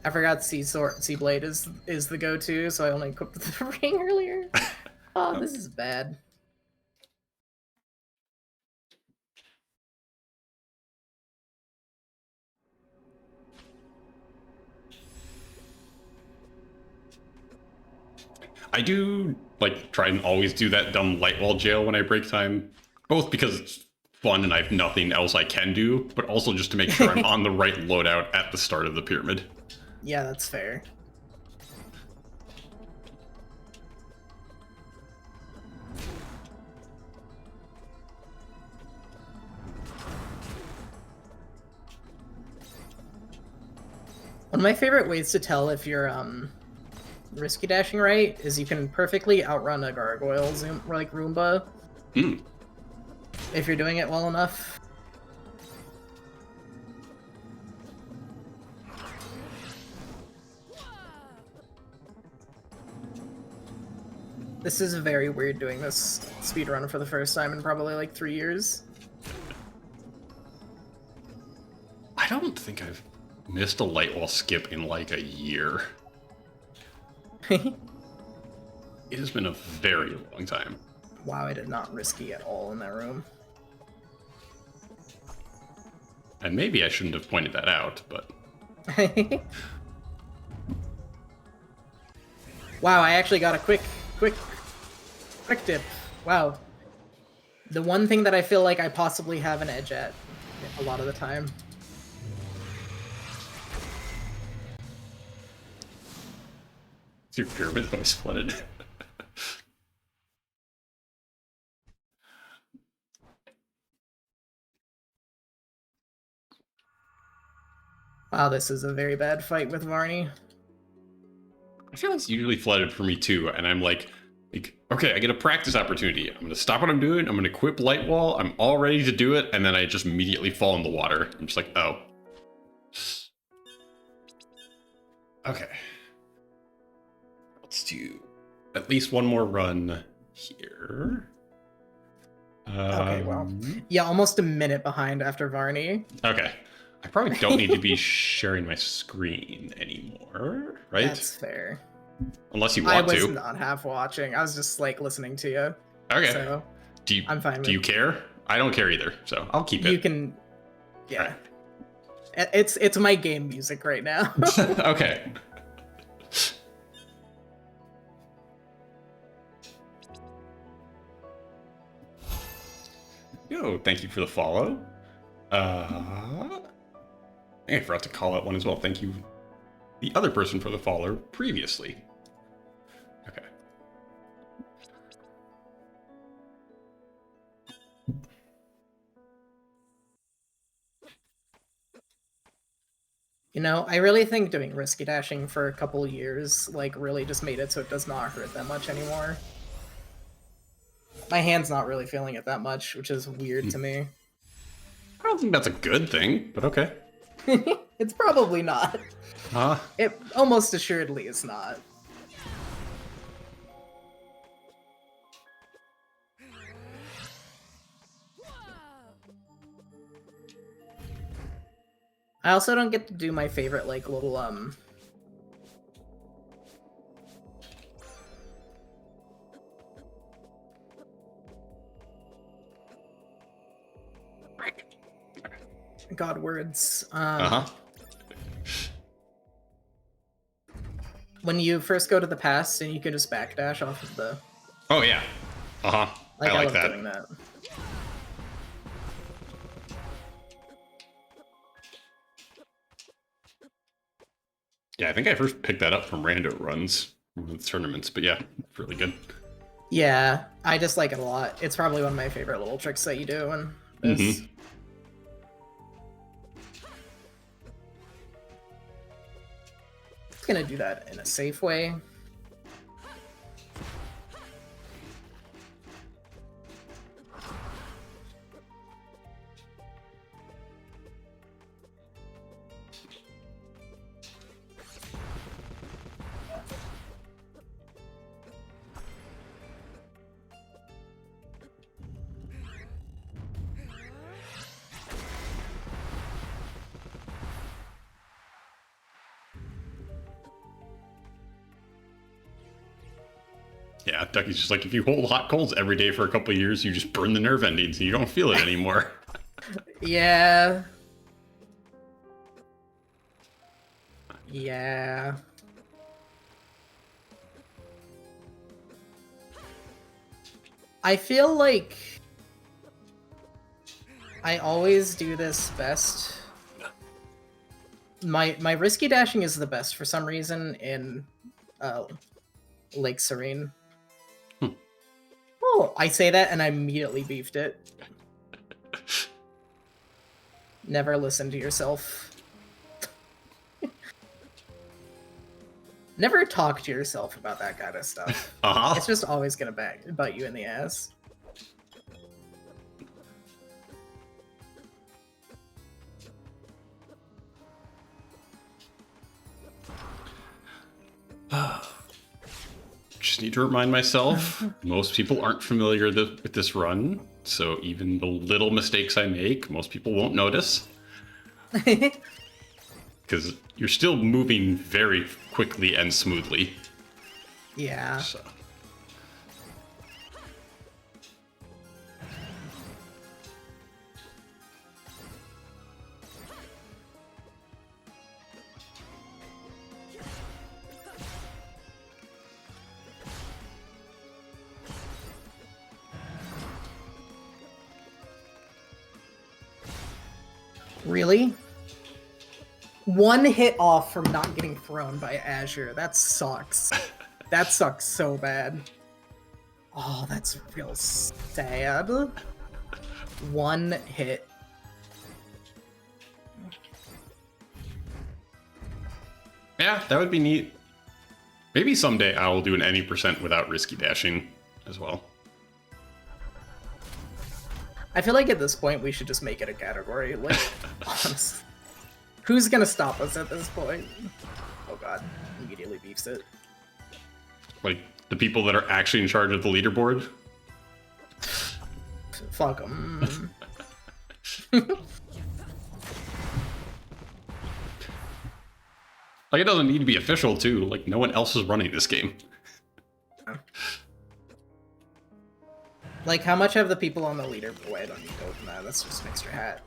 I forgot Seablade is the go-to, so I only equipped the ring earlier. Oh, this is bad. I do like try and always do that dumb light wall jail when I break time, both because it's fun and I have nothing else I can do, but also just to make sure I'm on the right loadout at the start of the pyramid. Yeah, that's fair. One of my favorite ways to tell if you're risky dashing right is you can perfectly outrun a gargoyle like Roomba if you're doing it well enough. This is very weird doing this speedrun for the first time in probably like 3 years. I don't think I've missed a light wall skip in like a year. It has been a very long time. Wow, I did not risky at all in that room. And maybe I shouldn't have pointed that out, but... Wow, I actually got a quick dip. Wow. The one thing that I feel like I possibly have an edge at a lot of the time. Your pyramid always flooded. Wow, this is a very bad fight with Varney. I feel like it's usually flooded for me too, and I'm like, okay, I get a practice opportunity. I'm gonna stop what I'm doing, I'm gonna equip light wall, I'm all ready to do it, and then I just immediately fall in the water. I'm just like, oh. Okay. Let's do at least one more run here. Okay, well. Yeah, almost a minute behind after Varney. Okay. I probably don't need to be sharing my screen anymore, right? That's fair. Unless you want to. I was not half watching. I was just like listening to you. Okay. So I'm fine with Do you care? I don't care either, so I'll keep it. You can, yeah. Right. It's my game music right now. Okay. Yo, thank you for the follow. I forgot to call out one as well. Thank you, the other person, for the follow previously. Okay. You know, I really think doing risky dashing for a couple years, like, really just made it so it does not hurt that much anymore. My hand's not really feeling it that much, which is weird to me. I don't think that's a good thing, but okay. It's probably not. Huh? It almost assuredly is not. I also don't get to do my favorite, like, little, God words. Uh-huh. When you first go to the past and you can just backdash off of the... Oh, yeah. Uh-huh. I like love that. doing that. Yeah, I think I first picked that up from rando runs with tournaments, but yeah, really good. Yeah, I just like it a lot. It's probably one of my favorite little tricks that you do in this. It's gonna do that in a safe way. Yeah, Ducky's just like, if you hold hot coals every day for a couple of years, you just burn the nerve endings and you don't feel it anymore. Yeah. Yeah. I feel like I always do this best. My risky dashing is the best for some reason in Lake Serene. Oh, I say that and I immediately beefed it. Never listen to yourself. Never talk to yourself about that kind of stuff. Uh-huh. It's just always gonna bite you in the ass. Just need to remind myself, most people aren't familiar with this run, so even the little mistakes I make, most people won't notice. Because you're still moving very quickly and smoothly. Yeah. So. Really? One hit off from not getting thrown by Azure. That sucks. That sucks so bad. Oh, that's real sad. One hit. Yeah, that would be neat. Maybe someday I will do an any percent without risky dashing as well. I feel like at this point we should just make it a category. Like, honestly. Who's gonna stop us at this point? Oh god, immediately beefs it. Like, the people that are actually in charge of the leaderboard? Fuck them. Like, it doesn't need to be official, too. Like, no one else is running this game. Like, how much have the people on the leaderboard? I don't need to open that. That's just an extra hat.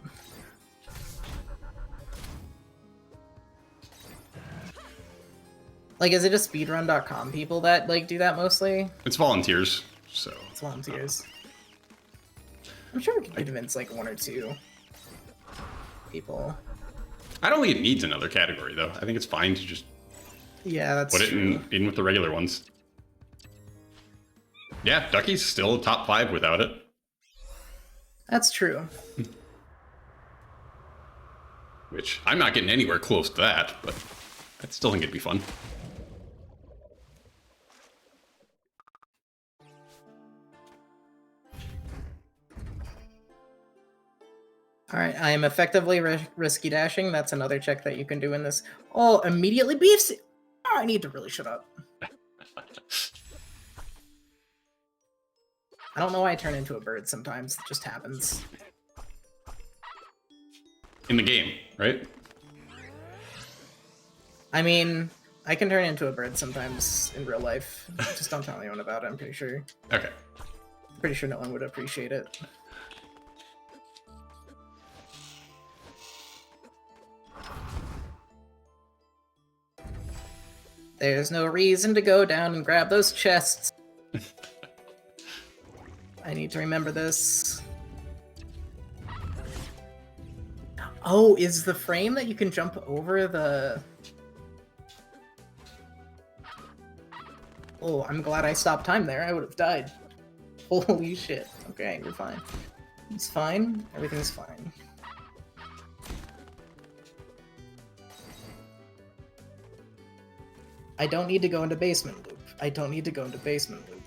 Like, is it just speedrun.com people that, like, do that mostly? It's volunteers, so... It's volunteers. I'm sure we can convince, like, one or two people. I don't think it needs another category, though. I think it's fine to just Yeah, that's put it true. in with the regular ones. Yeah, Ducky's still top 5 without it. That's true. Which, I'm not getting anywhere close to that, but I still think it'd be fun. Alright, I am effectively risky dashing. That's another check that you can do in this. Oh, immediately beefs it! Oh, I need to really shut up. I don't know why I turn into a bird sometimes. It just happens. In the game, right? I mean, I can turn into a bird sometimes in real life. Just don't tell anyone about it, I'm pretty sure. Okay. Pretty sure no one would appreciate it. There's no reason to go down and grab those chests. I need to remember this. Oh, is the frame that you can jump over the... Oh, I'm glad I stopped time there. I would have died. Holy shit. Okay, we're fine. It's fine. Everything's fine. I don't need to go into basement loop. I don't need to go into basement loop.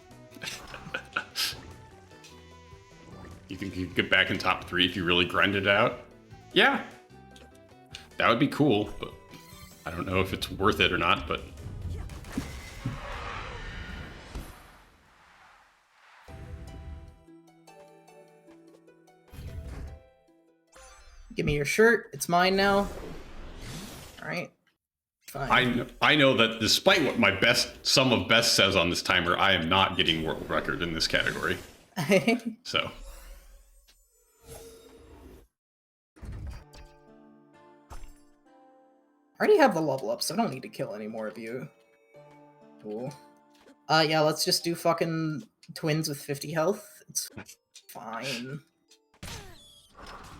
You think you could get back in top 3 if you really grinded it out? Yeah. That would be cool, but I don't know if it's worth it or not, but... Give me your shirt. It's mine now. Alright. Fine. I know that despite what my sum of best says on this timer, I am not getting world record in this category. So... I already have the level up, so I don't need to kill any more of you. Cool. Yeah, let's just do fucking twins with 50 health. It's fine.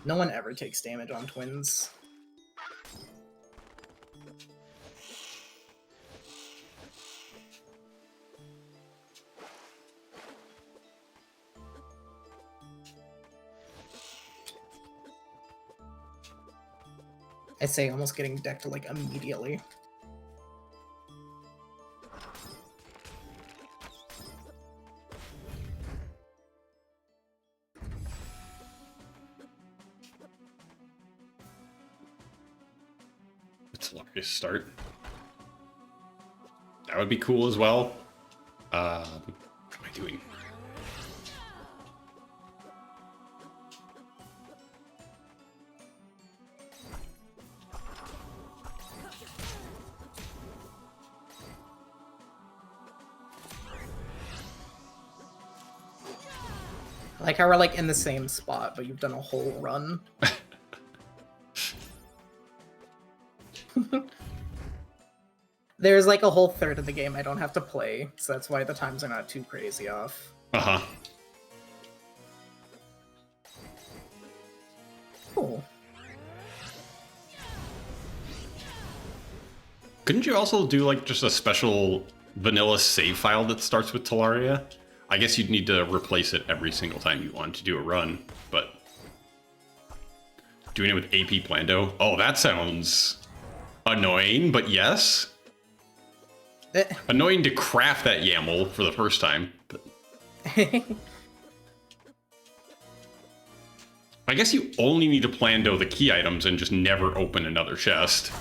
No one ever takes damage on twins. I say almost getting decked like immediately. It's a hilarious start. That would be cool as well. What am I doing? I like how we're like in the same spot, but you've done a whole run. There's like a whole third of the game I don't have to play, so that's why the times are not too crazy off. Uh-huh. Cool. Couldn't you also do like just a special vanilla save file that starts with Talaria? I guess you'd need to replace it every single time you want to do a run, but doing it with AP Plando? Oh, that sounds annoying, but yes. Annoying to craft that YAML for the first time, but... I guess you only need to Plando the key items and just never open another chest.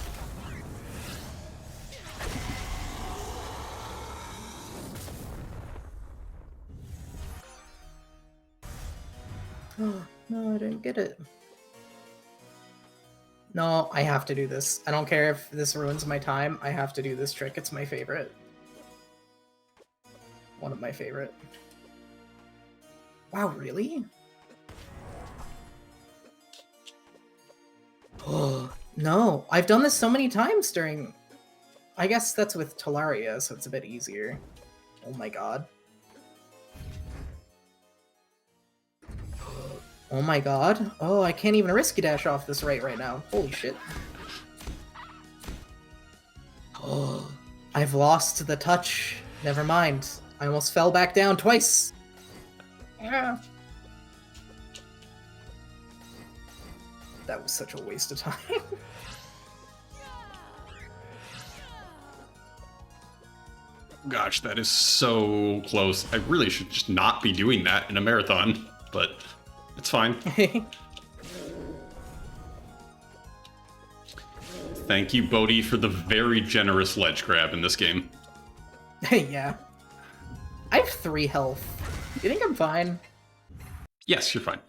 No, I didn't get it. No, I have to do this. I don't care if this ruins my time. I have to do this trick. It's my favorite. One of my favorite. Wow, really? Oh, no. I've done this so many times during... I guess that's with Talaria, so it's a bit easier. Oh my god. Oh my god. Oh, I can't even risky dash off this right now. Holy shit. Oh, I've lost the touch. Never mind. I almost fell back down twice. Yeah. That was such a waste of time. Gosh, that is so close. I really should just not be doing that in a marathon, but it's fine. Thank you, Bodhi, for the very generous ledge grab in this game. Yeah. I have 3 health. You think I'm fine? Yes, you're fine.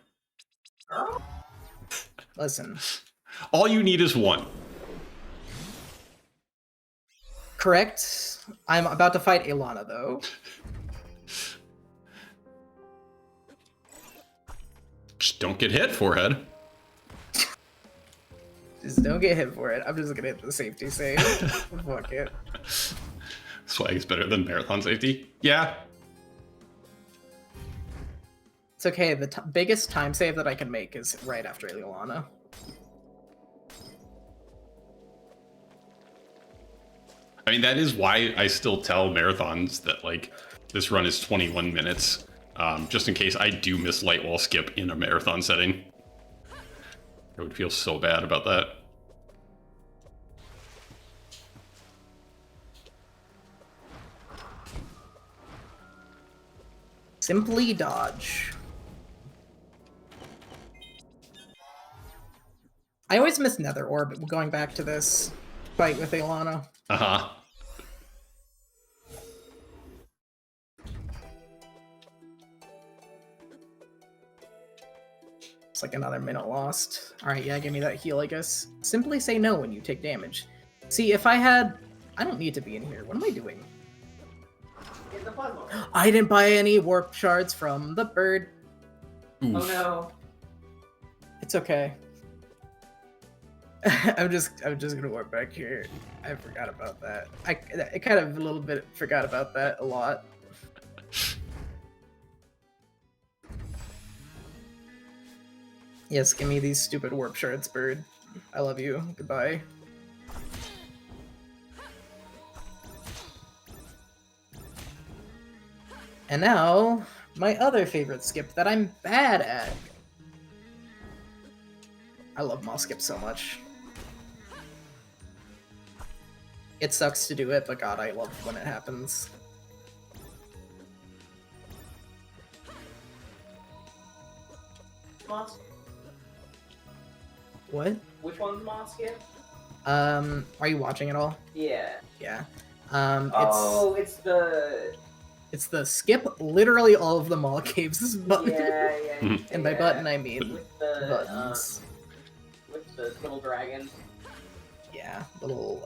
Listen. All you need is 1. Correct. I'm about to fight Ilana, though. Just don't get hit, forehead. Just don't get hit for it. I'm just gonna hit the safety save. Fuck it. Swag is better than marathon safety. Yeah. It's okay. The biggest time save that I can make is right after Ilana. I mean, that is why I still tell marathons that, like, this run is 21 minutes, just in case I do miss light wall skip in a marathon setting. I would feel so bad about that. Simply dodge. I always miss Nether Orb going back to this fight with Ilana. Uh-huh. It's like another minute lost. Alright, yeah, give me that heal, I guess. Simply say no when you take damage. See, if I had... I don't need to be in here. What am I doing? In the puzzle. I didn't buy any warp shards from the bird. Oof. Oh no. It's okay. I'm just gonna warp back here. I forgot about that. I kind of a little bit forgot about that a lot. Yes, give me these stupid warp shards, bird. I love you. Goodbye. And now, my other favorite skip that I'm bad at. I love moss skip so much. It sucks to do it, but god, I love when it happens. Moss? What? Which one's Moss skip? Are you watching it all? Yeah. Yeah. Oh, It's the skip literally all of the mall caves button. yeah. And by button I mean With the buttons. with the little dragon. Yeah, little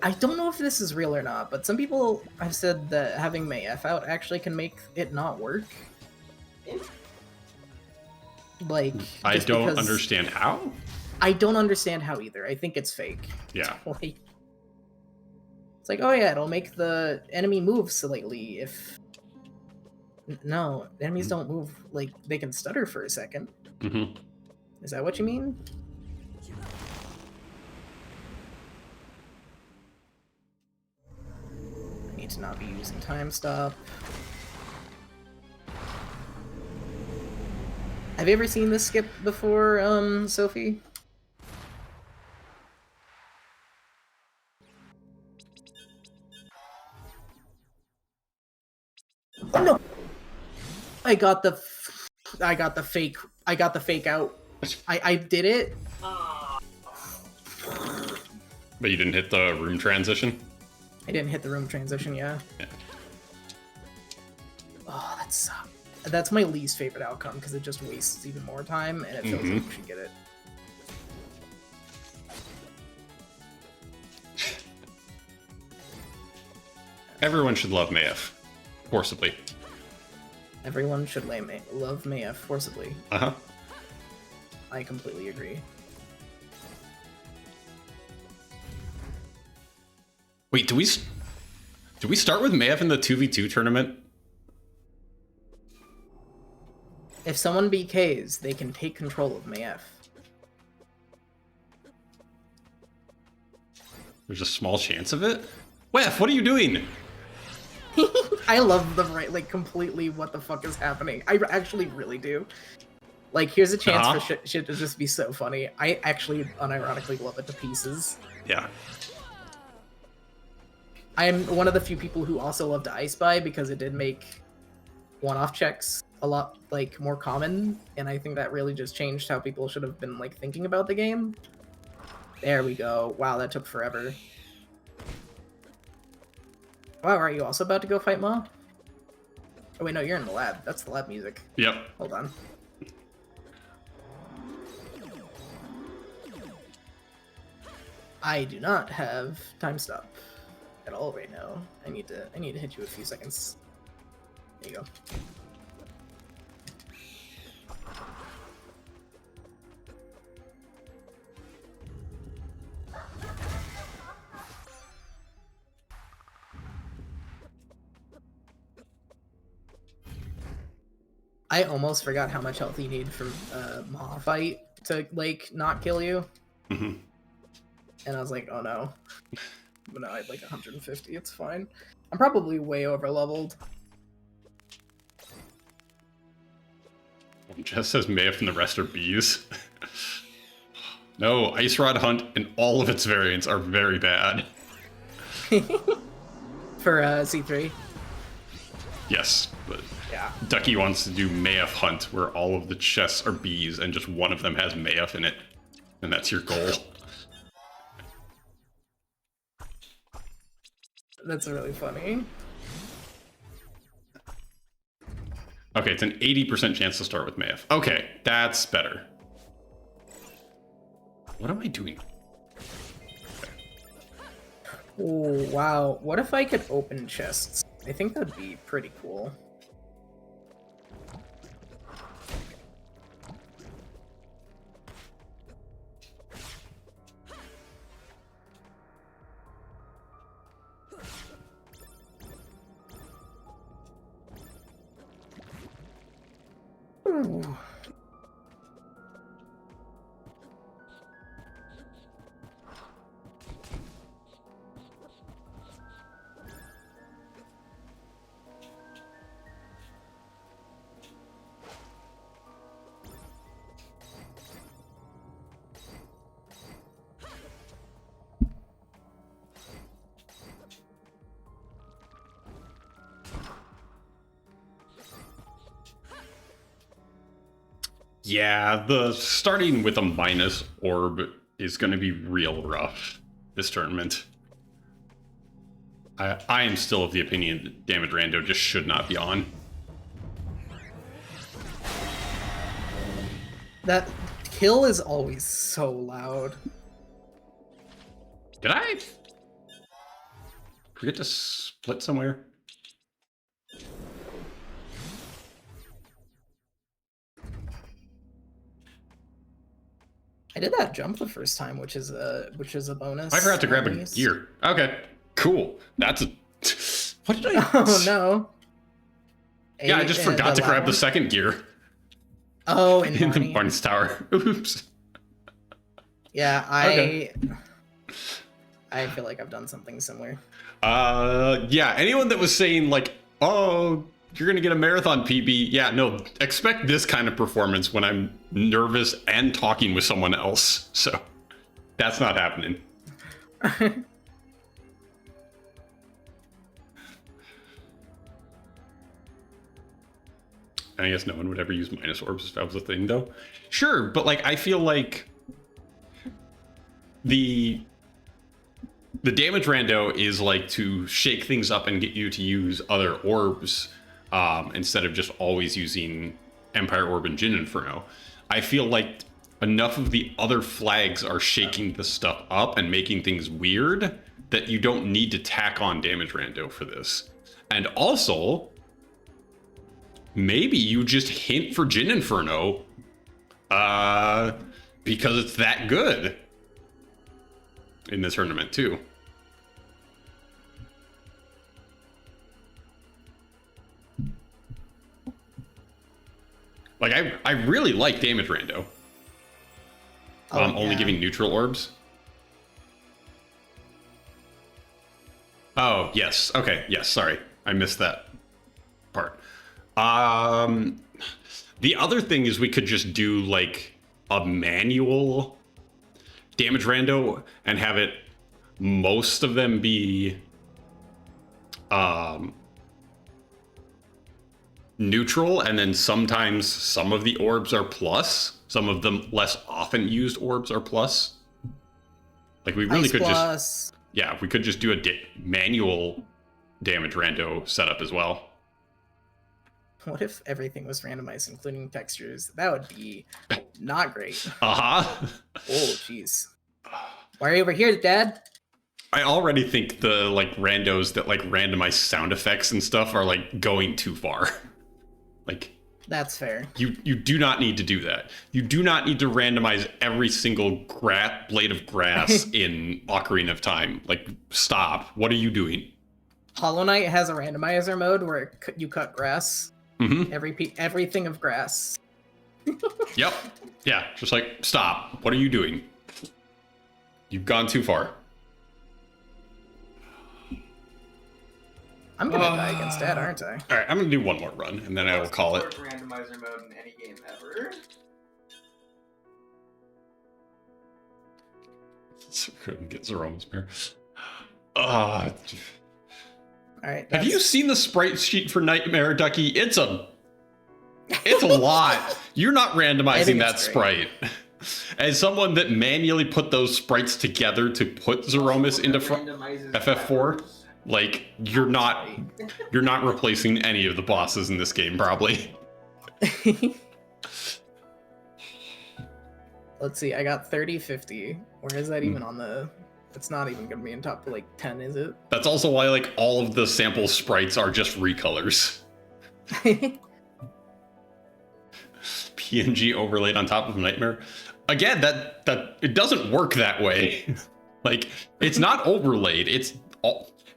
I don't know if this is real or not, but some people have said that having Mayf out actually can make it not work. Like, I just don't because- understand how. I don't understand how either. I think it's fake. Yeah. Like, it's like, oh yeah, it'll make the enemy move slightly if... No, enemies don't move, like, they can stutter for a second. Mm-hmm. Is that what you mean? I need to not be using time stop. Have you ever seen this skip before, Sophie? Oh no! I got the fake out. I did it. But you didn't hit the room transition? I didn't hit the room transition, yeah. Oh, that sucks. That's my least favorite outcome because it just wastes even more time and it feels like we should get it. Everyone should love Mayf. Forcibly. Everyone should love Mayf forcibly. Uh-huh. I completely agree. Wait, do we start with Mayf in the 2v2 tournament? If someone BKs, they can take control of Mayf. There's a small chance of it? Wef, what are you doing? I love the like completely what the fuck is happening. I actually really do. Like, here's a chance for shit to just be so funny. I actually unironically love it to pieces. Yeah. I am one of the few people who also love to I Spy because it did make one-off checks a lot like more common, and I think that really just changed how people should have been like thinking about the game. There we go. Wow, that took forever. Wow, are you also about to go fight Ma? Oh wait, no, you're in the lab. That's the lab music. Yep. Hold on. I do not have time stop at all right now. I need to hit you a few seconds. There you go. I almost forgot how much health you need for Maw fight to like not kill you. Mm-hmm. And I was like, oh no. But no, I had like 150, it's fine. I'm probably way over leveled. Jess says Maeve and the rest are bees. No, Ice Rod Hunt and all of its variants are very bad. For C3. Yes, but Yeah. Ducky wants to do Maeve Hunt, where all of the chests are bees and just one of them has Maeve in it. And that's your goal. That's really funny. Okay, it's an 80% chance to start with Maeve. Okay, that's better. What am I doing? Oh, wow. What if I could open chests? I think that'd be pretty cool. Ooh. Yeah, the starting with a minus orb is going to be real rough this tournament. I am still of the opinion that Damage Rando just should not be on. That kill is always so loud. Did I forget to split somewhere? I did that jump the first time, which is a bonus. I forgot to grab a Nice. gear. Okay, cool. That's a... What did I... Oh no. Yeah, I just forgot to grab the second gear Oh, in in the Barney. Barnes Tower. Oops. Yeah, Okay. I feel like I've done something similar. Yeah, anyone that was saying like, oh, you're gonna get a marathon PB, yeah, no, expect this kind of performance when I'm nervous and talking with someone else. So that's not happening. I guess no one would ever use minus orbs if that was a thing, though. Sure, but like I feel like the damage rando is like to shake things up and get you to use other orbs instead of just always using Empire Orb and Jin Inferno. I feel like enough of the other flags are shaking the stuff up and making things weird that you don't need to tack on damage rando for this. And also, maybe you just hint for Jin Inferno because it's that good in this tournament too. Like I really like damage rando. Only giving neutral orbs. Oh yes, okay, yes. Sorry, I missed that part. The other thing is we could just do like a manual damage rando and have it most of them be neutral, and then sometimes some of the orbs are plus, some of them less often used orbs are plus. Like we really could just, yeah, we could just do a manual damage rando setup as well. What if everything was randomized, including textures? That would be not great. Uh-huh. Oh, jeez. Why are you over here, Dad? I already think the like randos that like randomize sound effects and stuff are like going too far. Like That's fair. you do not need to do that. You do not need to randomize every single blade of grass in Ocarina of Time. Like stop. What are you doing? Hollow Knight has a randomizer mode where you cut grass. Mm-hmm. Everything of grass. Yep. Yeah. Just like stop. What are you doing? You've gone too far. I'm gonna die against Dad, aren't I? All right, I'm gonna do one more run, and then I will call it. Randomizer mode in any game ever. Couldn't get Zeroma's mirror. All right. Have you seen the sprite sheet for Nightmare, Ducky? It's a lot. You're not randomizing that sprite. As someone that manually put those sprites together to put Zeromus into FF4, like you're not replacing any of the bosses in this game, probably. Let's see. I got 30, 50. Where is that even on the? It's not even gonna be in top like 10, is it? That's also why like all of the sample sprites are just recolors. PNG overlaid on top of Nightmare. Again, that it doesn't work that way. Like it's not overlaid. It's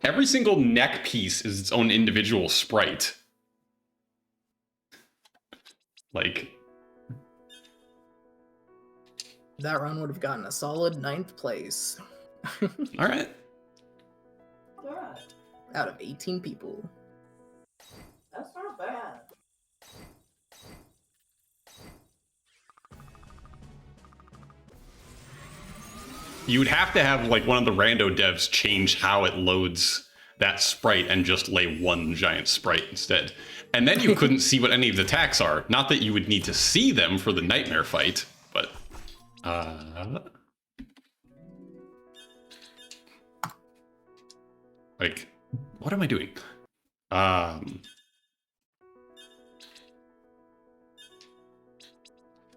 every single neck piece is its own individual sprite. Like that run would have gotten a solid 9th place. all right. Out of 18 people. That's not bad. You would have to have like one of the rando devs change how it loads that sprite and just lay one giant sprite instead. And then you couldn't see what any of the attacks are. Not that you would need to see them for the Nightmare fight, but like, what am I doing?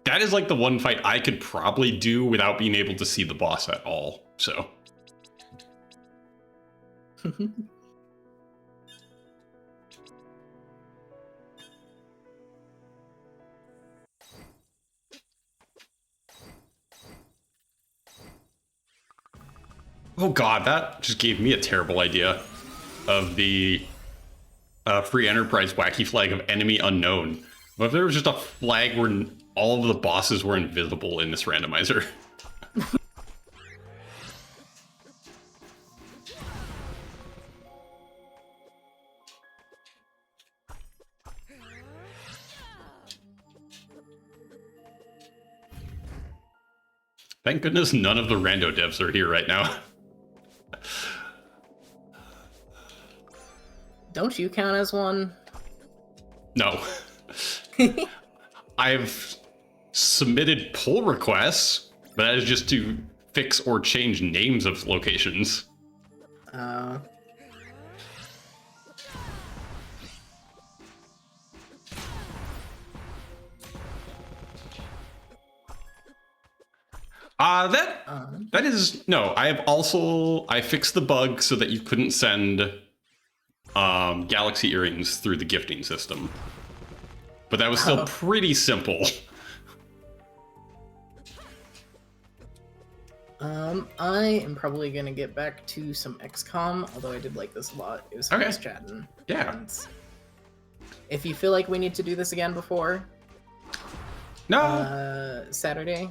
That is like the one fight I could probably do without being able to see the boss at all, so. Oh god, that just gave me a terrible idea of the free enterprise wacky flag of enemy unknown. What if there was just a flag where all of the bosses were invisible in this randomizer? Thank goodness none of the rando devs are here right now. Don't you count as one? No. I've submitted pull requests, but that is just to fix or change names of locations. That is no. I fixed the bug so that you couldn't send galaxy earrings through the gifting system, but that was still pretty simple. I am probably gonna get back to some XCOM, although I did like this a lot. It was nice chatting. Yeah. And if you feel like we need to do this again before Saturday,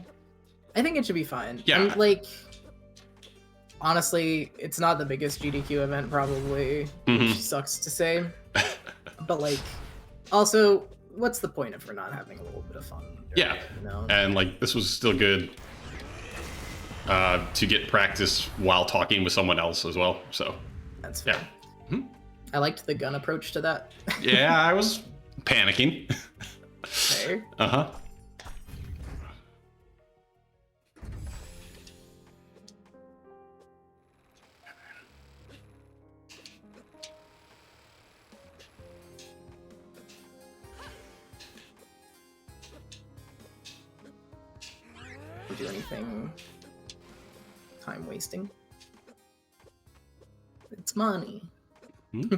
I think it should be fine. Yeah. And, like, honestly, it's not the biggest GDQ event, probably, which sucks to say. But, like, also, what's the point if we're not having a little bit of fun? Yeah. You know? And, like, this was still good to get practice while talking with someone else as well. So, that's fair. Yeah. I liked the gun approach to that. Yeah, I was panicking. Fair. Uh-huh. Do anything time wasting. It's money. Hmm?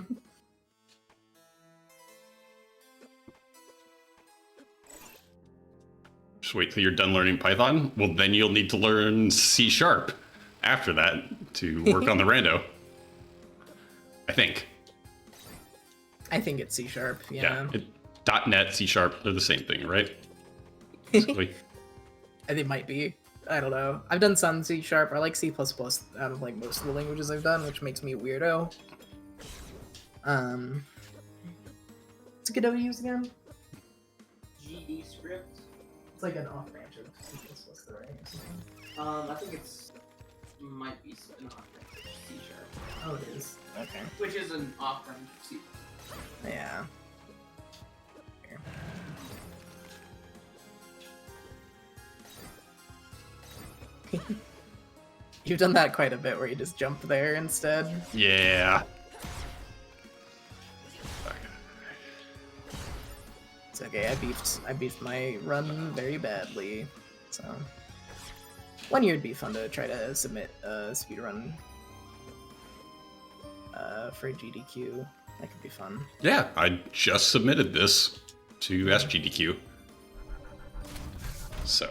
Just wait till you're done learning Python. Well, then you'll need to learn C# after that to work on the rando. I think. I think it's C#. Yeah. .NET, C#, they're the same thing, right? Basically. They might be. I don't know. I've done some C#. I like C++ out of like most of the languages I've done, which makes me a weirdo. What's a good to use again? GD script. It's like an off branch of C++, though, right? Or something. I think it's might be an off branch of C#. Oh, it is. Okay. Which is an off branch of C++. Yeah. Here. You've done that quite a bit, where you just jump there instead. Yeah. It's okay. I beefed my run very badly, so one year would be fun to try to submit a speedrun for GDQ. That could be fun. Yeah, I just submitted this to SGDQ. So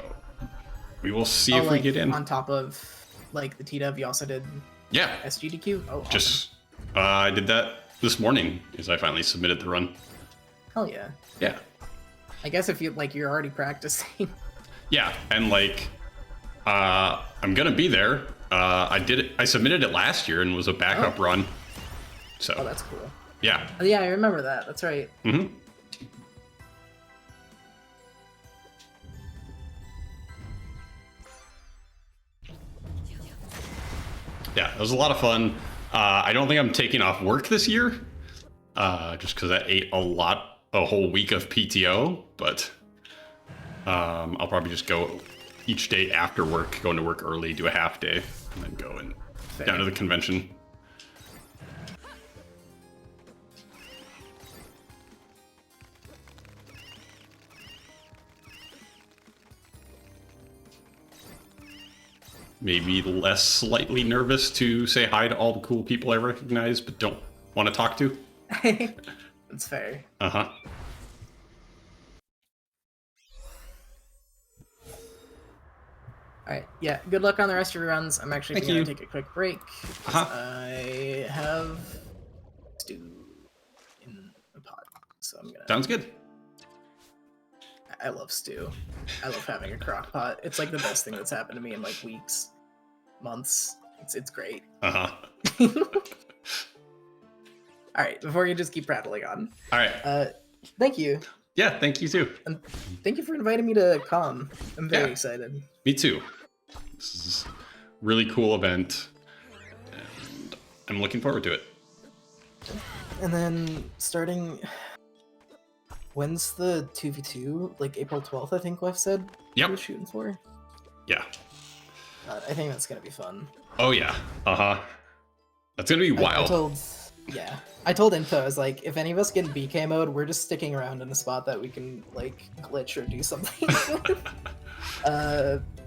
we will see if we get in. On top of like the TW, you also did SGDQ? Oh, awesome. Just I did that this morning as I finally submitted the run. Hell yeah. Yeah. I guess if you you're already practicing. Yeah, and like I'm gonna be there. I submitted it last year and was a backup run. So Oh, that's cool. yeah. Oh, yeah, I remember that. That's right. Mm-hmm. Yeah, it was a lot of fun. I don't think I'm taking off work this year, just because that ate a whole week of PTO. But I'll probably just go each day after work, go into work early, do a half day, and then go and down to the convention. Maybe less slightly nervous to say hi to all the cool people I recognize but don't want to talk to. That's fair. Uh-huh. Alright, yeah, good luck on the rest of your runs. I'm actually Thank going you. to take a quick break. Uh-huh. I have stew in a pot, so I'm gonna... Sounds good. I love stew. I love having a crock pot. It's like the best thing that's happened to me in like weeks, months. It's great. Uh-huh. Alright, before you just keep prattling on. Alright. Thank you. Yeah, thank you too. And thank you for inviting me to Com. I'm very Yeah. excited. Me too. This is a really cool event, and I'm looking forward to it. And then starting... When's the 2v2? Like April 12th, I think Wef said Yep. he was shooting for? Yeah. I think that's gonna be fun. Oh yeah. Uh-huh. That's gonna be wild. I told Info, I was like, if any of us get in BK mode, we're just sticking around in a spot that we can, like, glitch or do something with.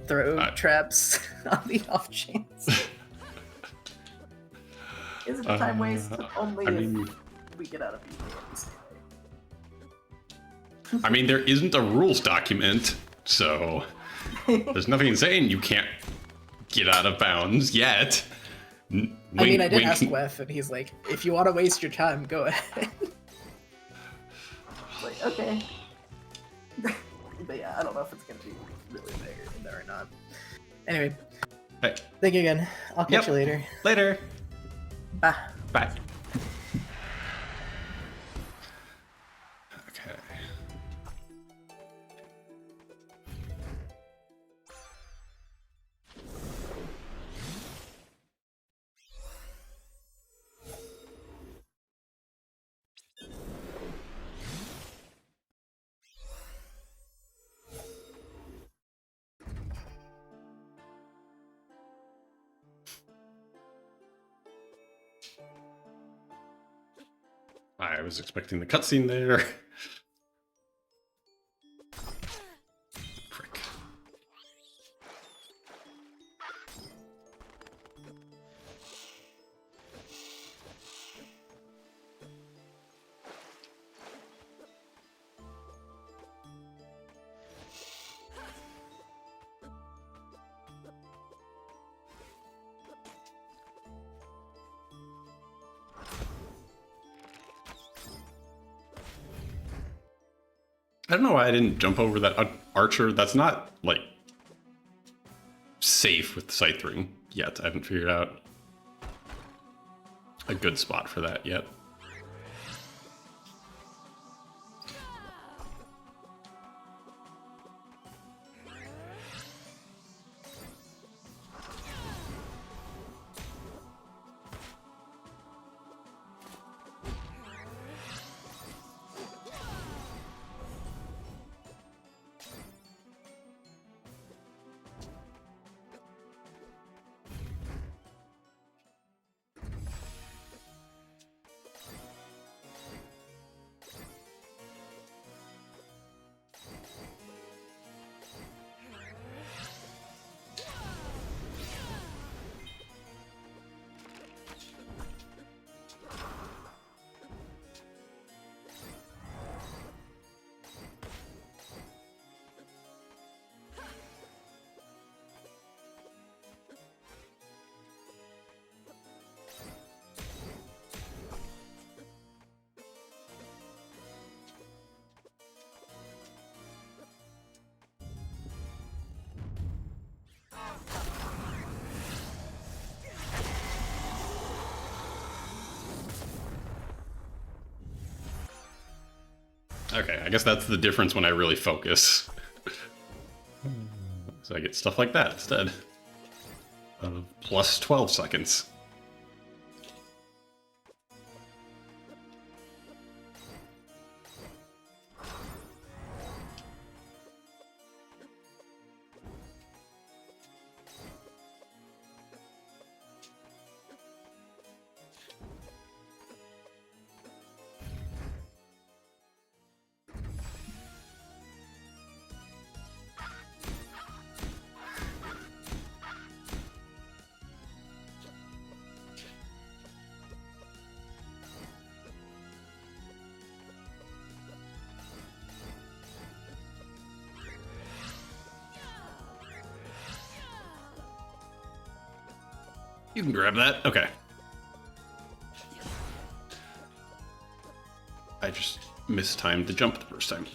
Throw traps on the off chance. Is it a time waste? Only if we get out of BK. I mean, there isn't a rules document, so there's nothing saying you can't get out of bounds yet. I mean, I did ask Wef, and he's like, if you want to waste your time, go ahead. Like, okay. But yeah, I don't know if it's going to be really there in there or not. Anyway, Hey. thank you again. I'll catch you later. Later. Bye. Bye. Okay. I was expecting the cutscene there. Frick. I don't know why I didn't jump over that archer. That's not, like, safe with scythering yet. I haven't figured out a good spot for that yet. Okay, I guess that's the difference when I really focus. So I get stuff like that instead of plus 12 seconds. You can grab that. Okay. I just mistimed the jump the first time.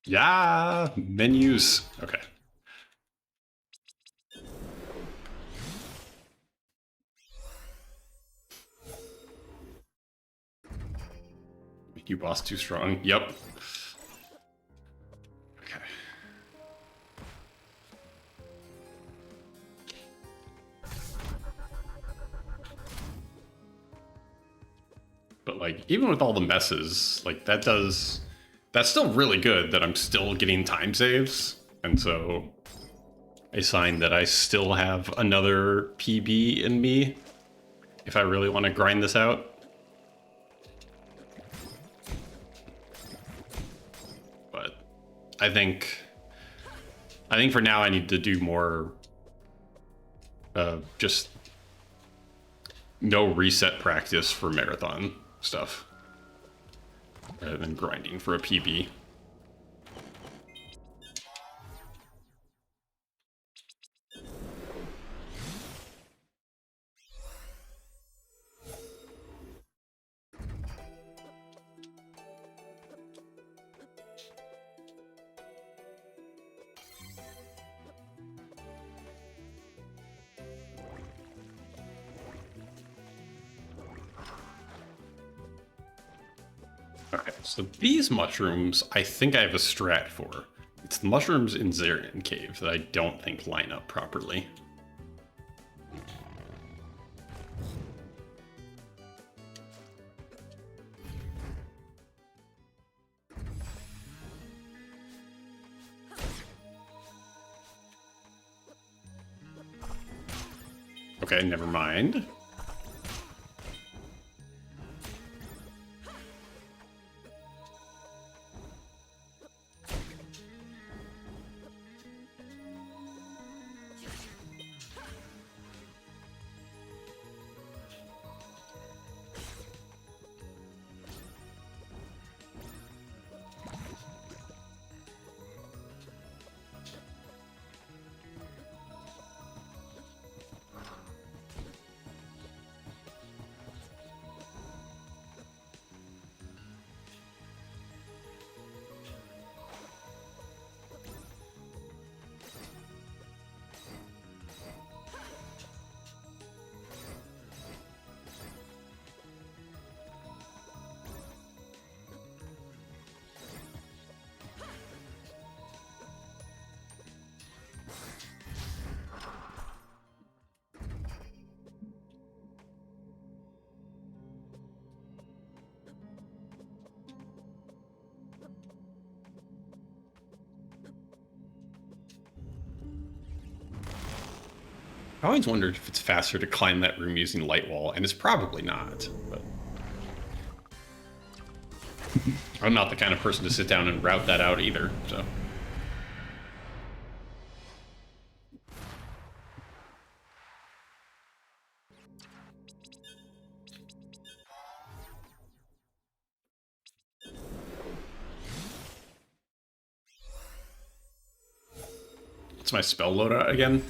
Yeah, menus. Okay. Make you boss too strong. Yep. Okay. But like, even with all the messes, like that's still really good that I'm still getting time saves. And so a sign that I still have another PB in me if I really want to grind this out. But I think for now I need to do more just no reset practice for marathon stuff rather than grinding for a PB. Okay, so these mushrooms, I think I have a strat for. It's the mushrooms in Zarian Cave that I don't think line up properly. Okay, never mind. I always wondered if it's faster to climb that room using light wall, and it's probably not, but I'm not the kind of person to sit down and route that out either, so. What's my spell loadout again?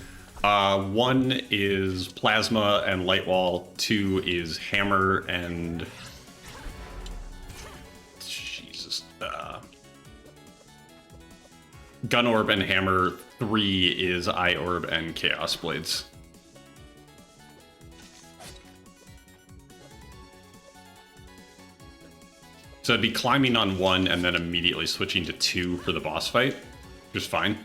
1 is plasma and light wall. 2 is hammer and Jesus, gun orb and hammer. 3 is eye orb and chaos blades. So it'd be climbing on 1 and then immediately switching to 2 for the boss fight. Just fine.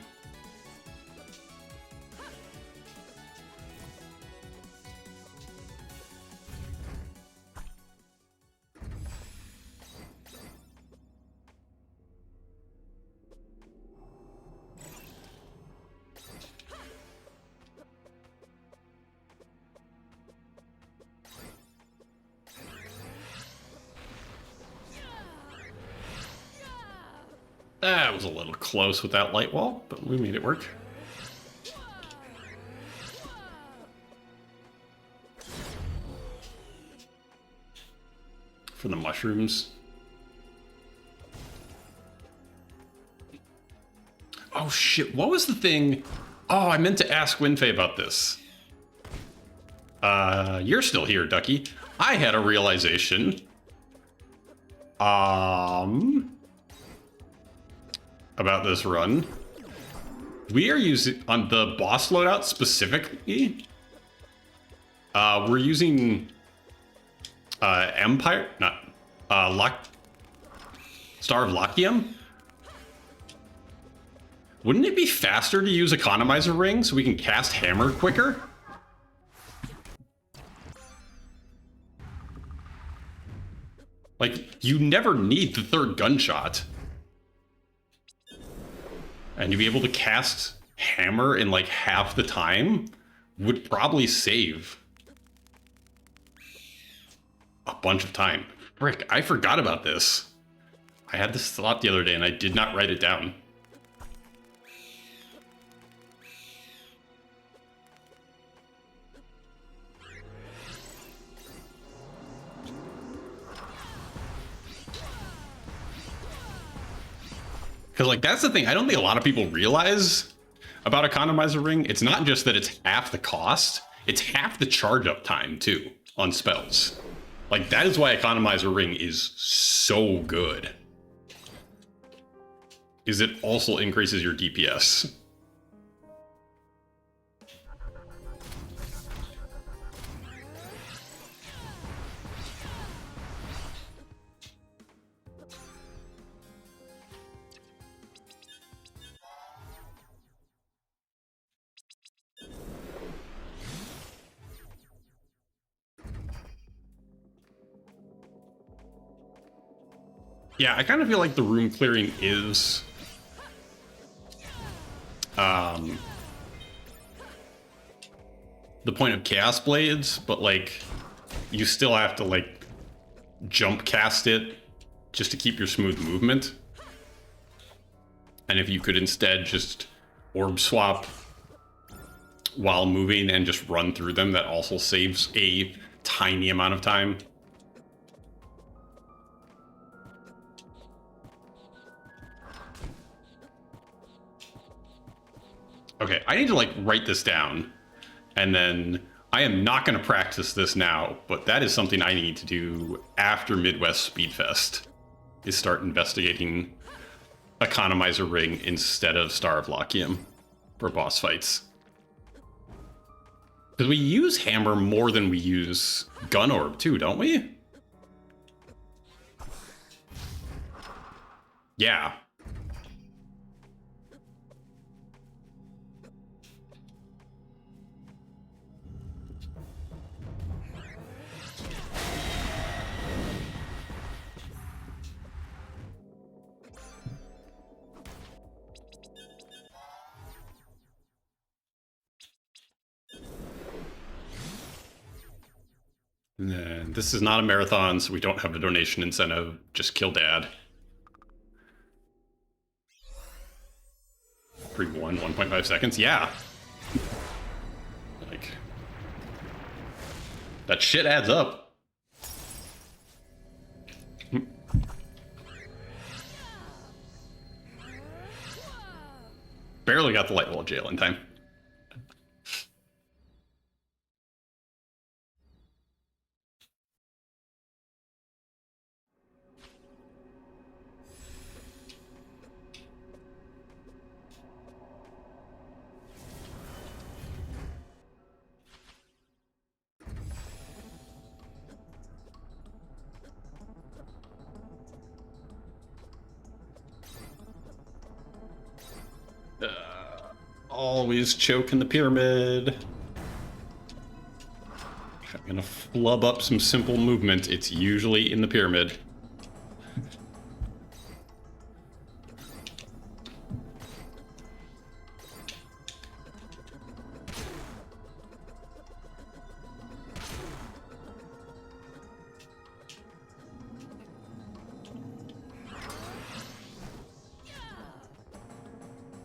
That was a little close with that light wall, but we made it work. For the mushrooms. Oh shit, what was the thing? Oh, I meant to ask Windfae about this. You're still here, Ducky. I had a realization. About this run. We are using, on the boss loadout specifically, we're using Empire, not Star of Lachium. Wouldn't it be faster to use Economizer Ring so we can cast Hammer quicker? Like, you never need the 3rd gunshot. And to be able to cast Hammer in like half the time would probably save a bunch of time. Frick, I forgot about this. I had this thought the other day and I did not write it down. Because, like, that's the thing. I don't think a lot of people realize about Economizer Ring. It's not just that it's half the cost. It's half the charge up time, too, on spells. Like, that is why Economizer Ring is so good. Is it also increases your DPS. Yeah, I kind of feel like the room clearing is the point of Chaos Blades, but like you still have to like jump cast it just to keep your smooth movement. And if you could instead just orb swap while moving and just run through them, that also saves a tiny amount of time. Okay, I need to like write this down, and then I am not going to practice this now, but that is something I need to do after Midwest Speedfest, is start investigating Economizer Ring instead of Star of Lachium for boss fights. Because we use Hammer more than we use Gun Orb too, don't we? Yeah. And then this is not a marathon, so we don't have a donation incentive. Just kill dad. Pre-1, 1.5 seconds. Yeah. Like, that shit adds up. Barely got the light wall jail in time. Always choke in the pyramid. If I'm gonna flub up some simple movement, it's usually in the pyramid.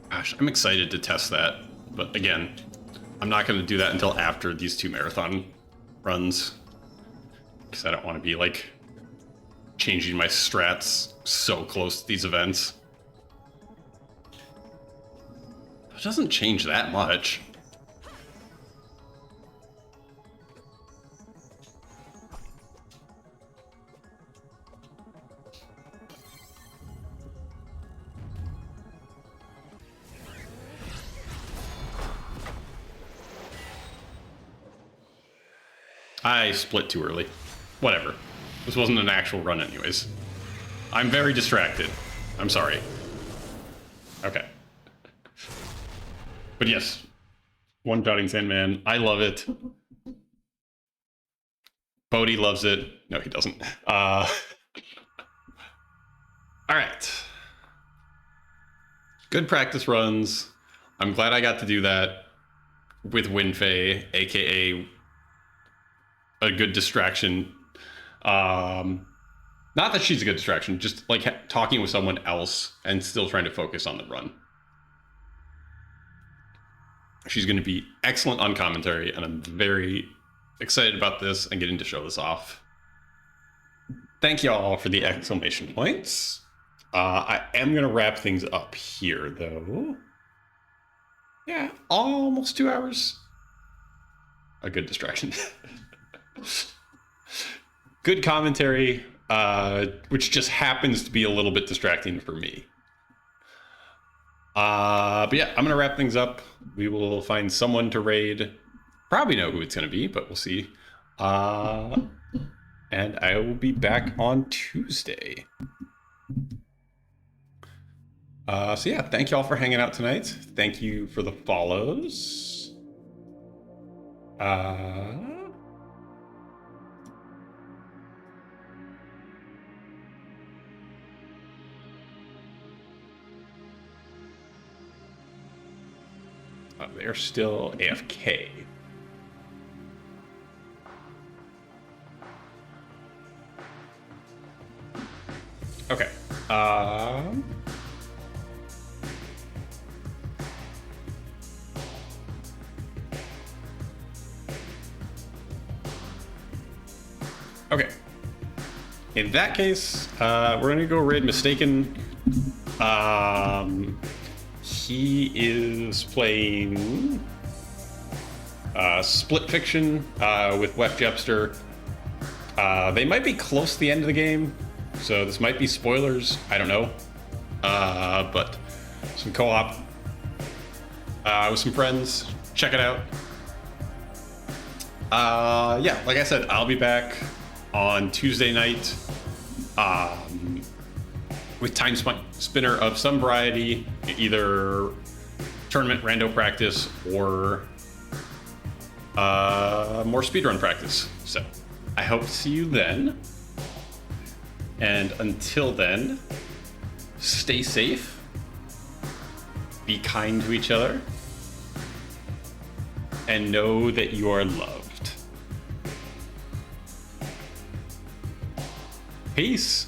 Gosh, I'm excited to test that, but again, I'm not going to do that until after these 2 marathon runs, because I don't want to be like changing my strats so close to these events. It doesn't change that much. I split too early. Whatever. This wasn't an actual run anyways. I'm very distracted. I'm sorry. Okay. But yes. One Dotting Sandman. I love it. Bodhi loves it. No, he doesn't. Alright. Good practice runs. I'm glad I got to do that with Windfae, aka a good distraction. Not that she's a good distraction, just like talking with someone else and still trying to focus on the run. She's going to be excellent on commentary, and I'm very excited about this and getting to show this off. Thank you all for the exclamation points. I am going to wrap things up here, though. Yeah, almost 2 hours. A good distraction. Good commentary, which just happens to be a little bit distracting for me. But yeah, I'm going to wrap things up. We will find someone to raid. Probably know who it's going to be, but we'll see. And I will be back on Tuesday. So yeah, thank you all for hanging out tonight. Thank you for the follows. They're still AFK. Okay. Okay. In that case, we're gonna go raid Mistaken. He is playing Split Fiction with Wef Jepster. They might be close to the end of the game, so this might be spoilers. I don't know. But some co-op with some friends. Check it out. Yeah, like I said, I'll be back on Tuesday night with Time Spinner of some variety, either tournament rando practice or more speedrun practice. So I hope to see you then. And until then, stay safe, be kind to each other, and know that you are loved. Peace.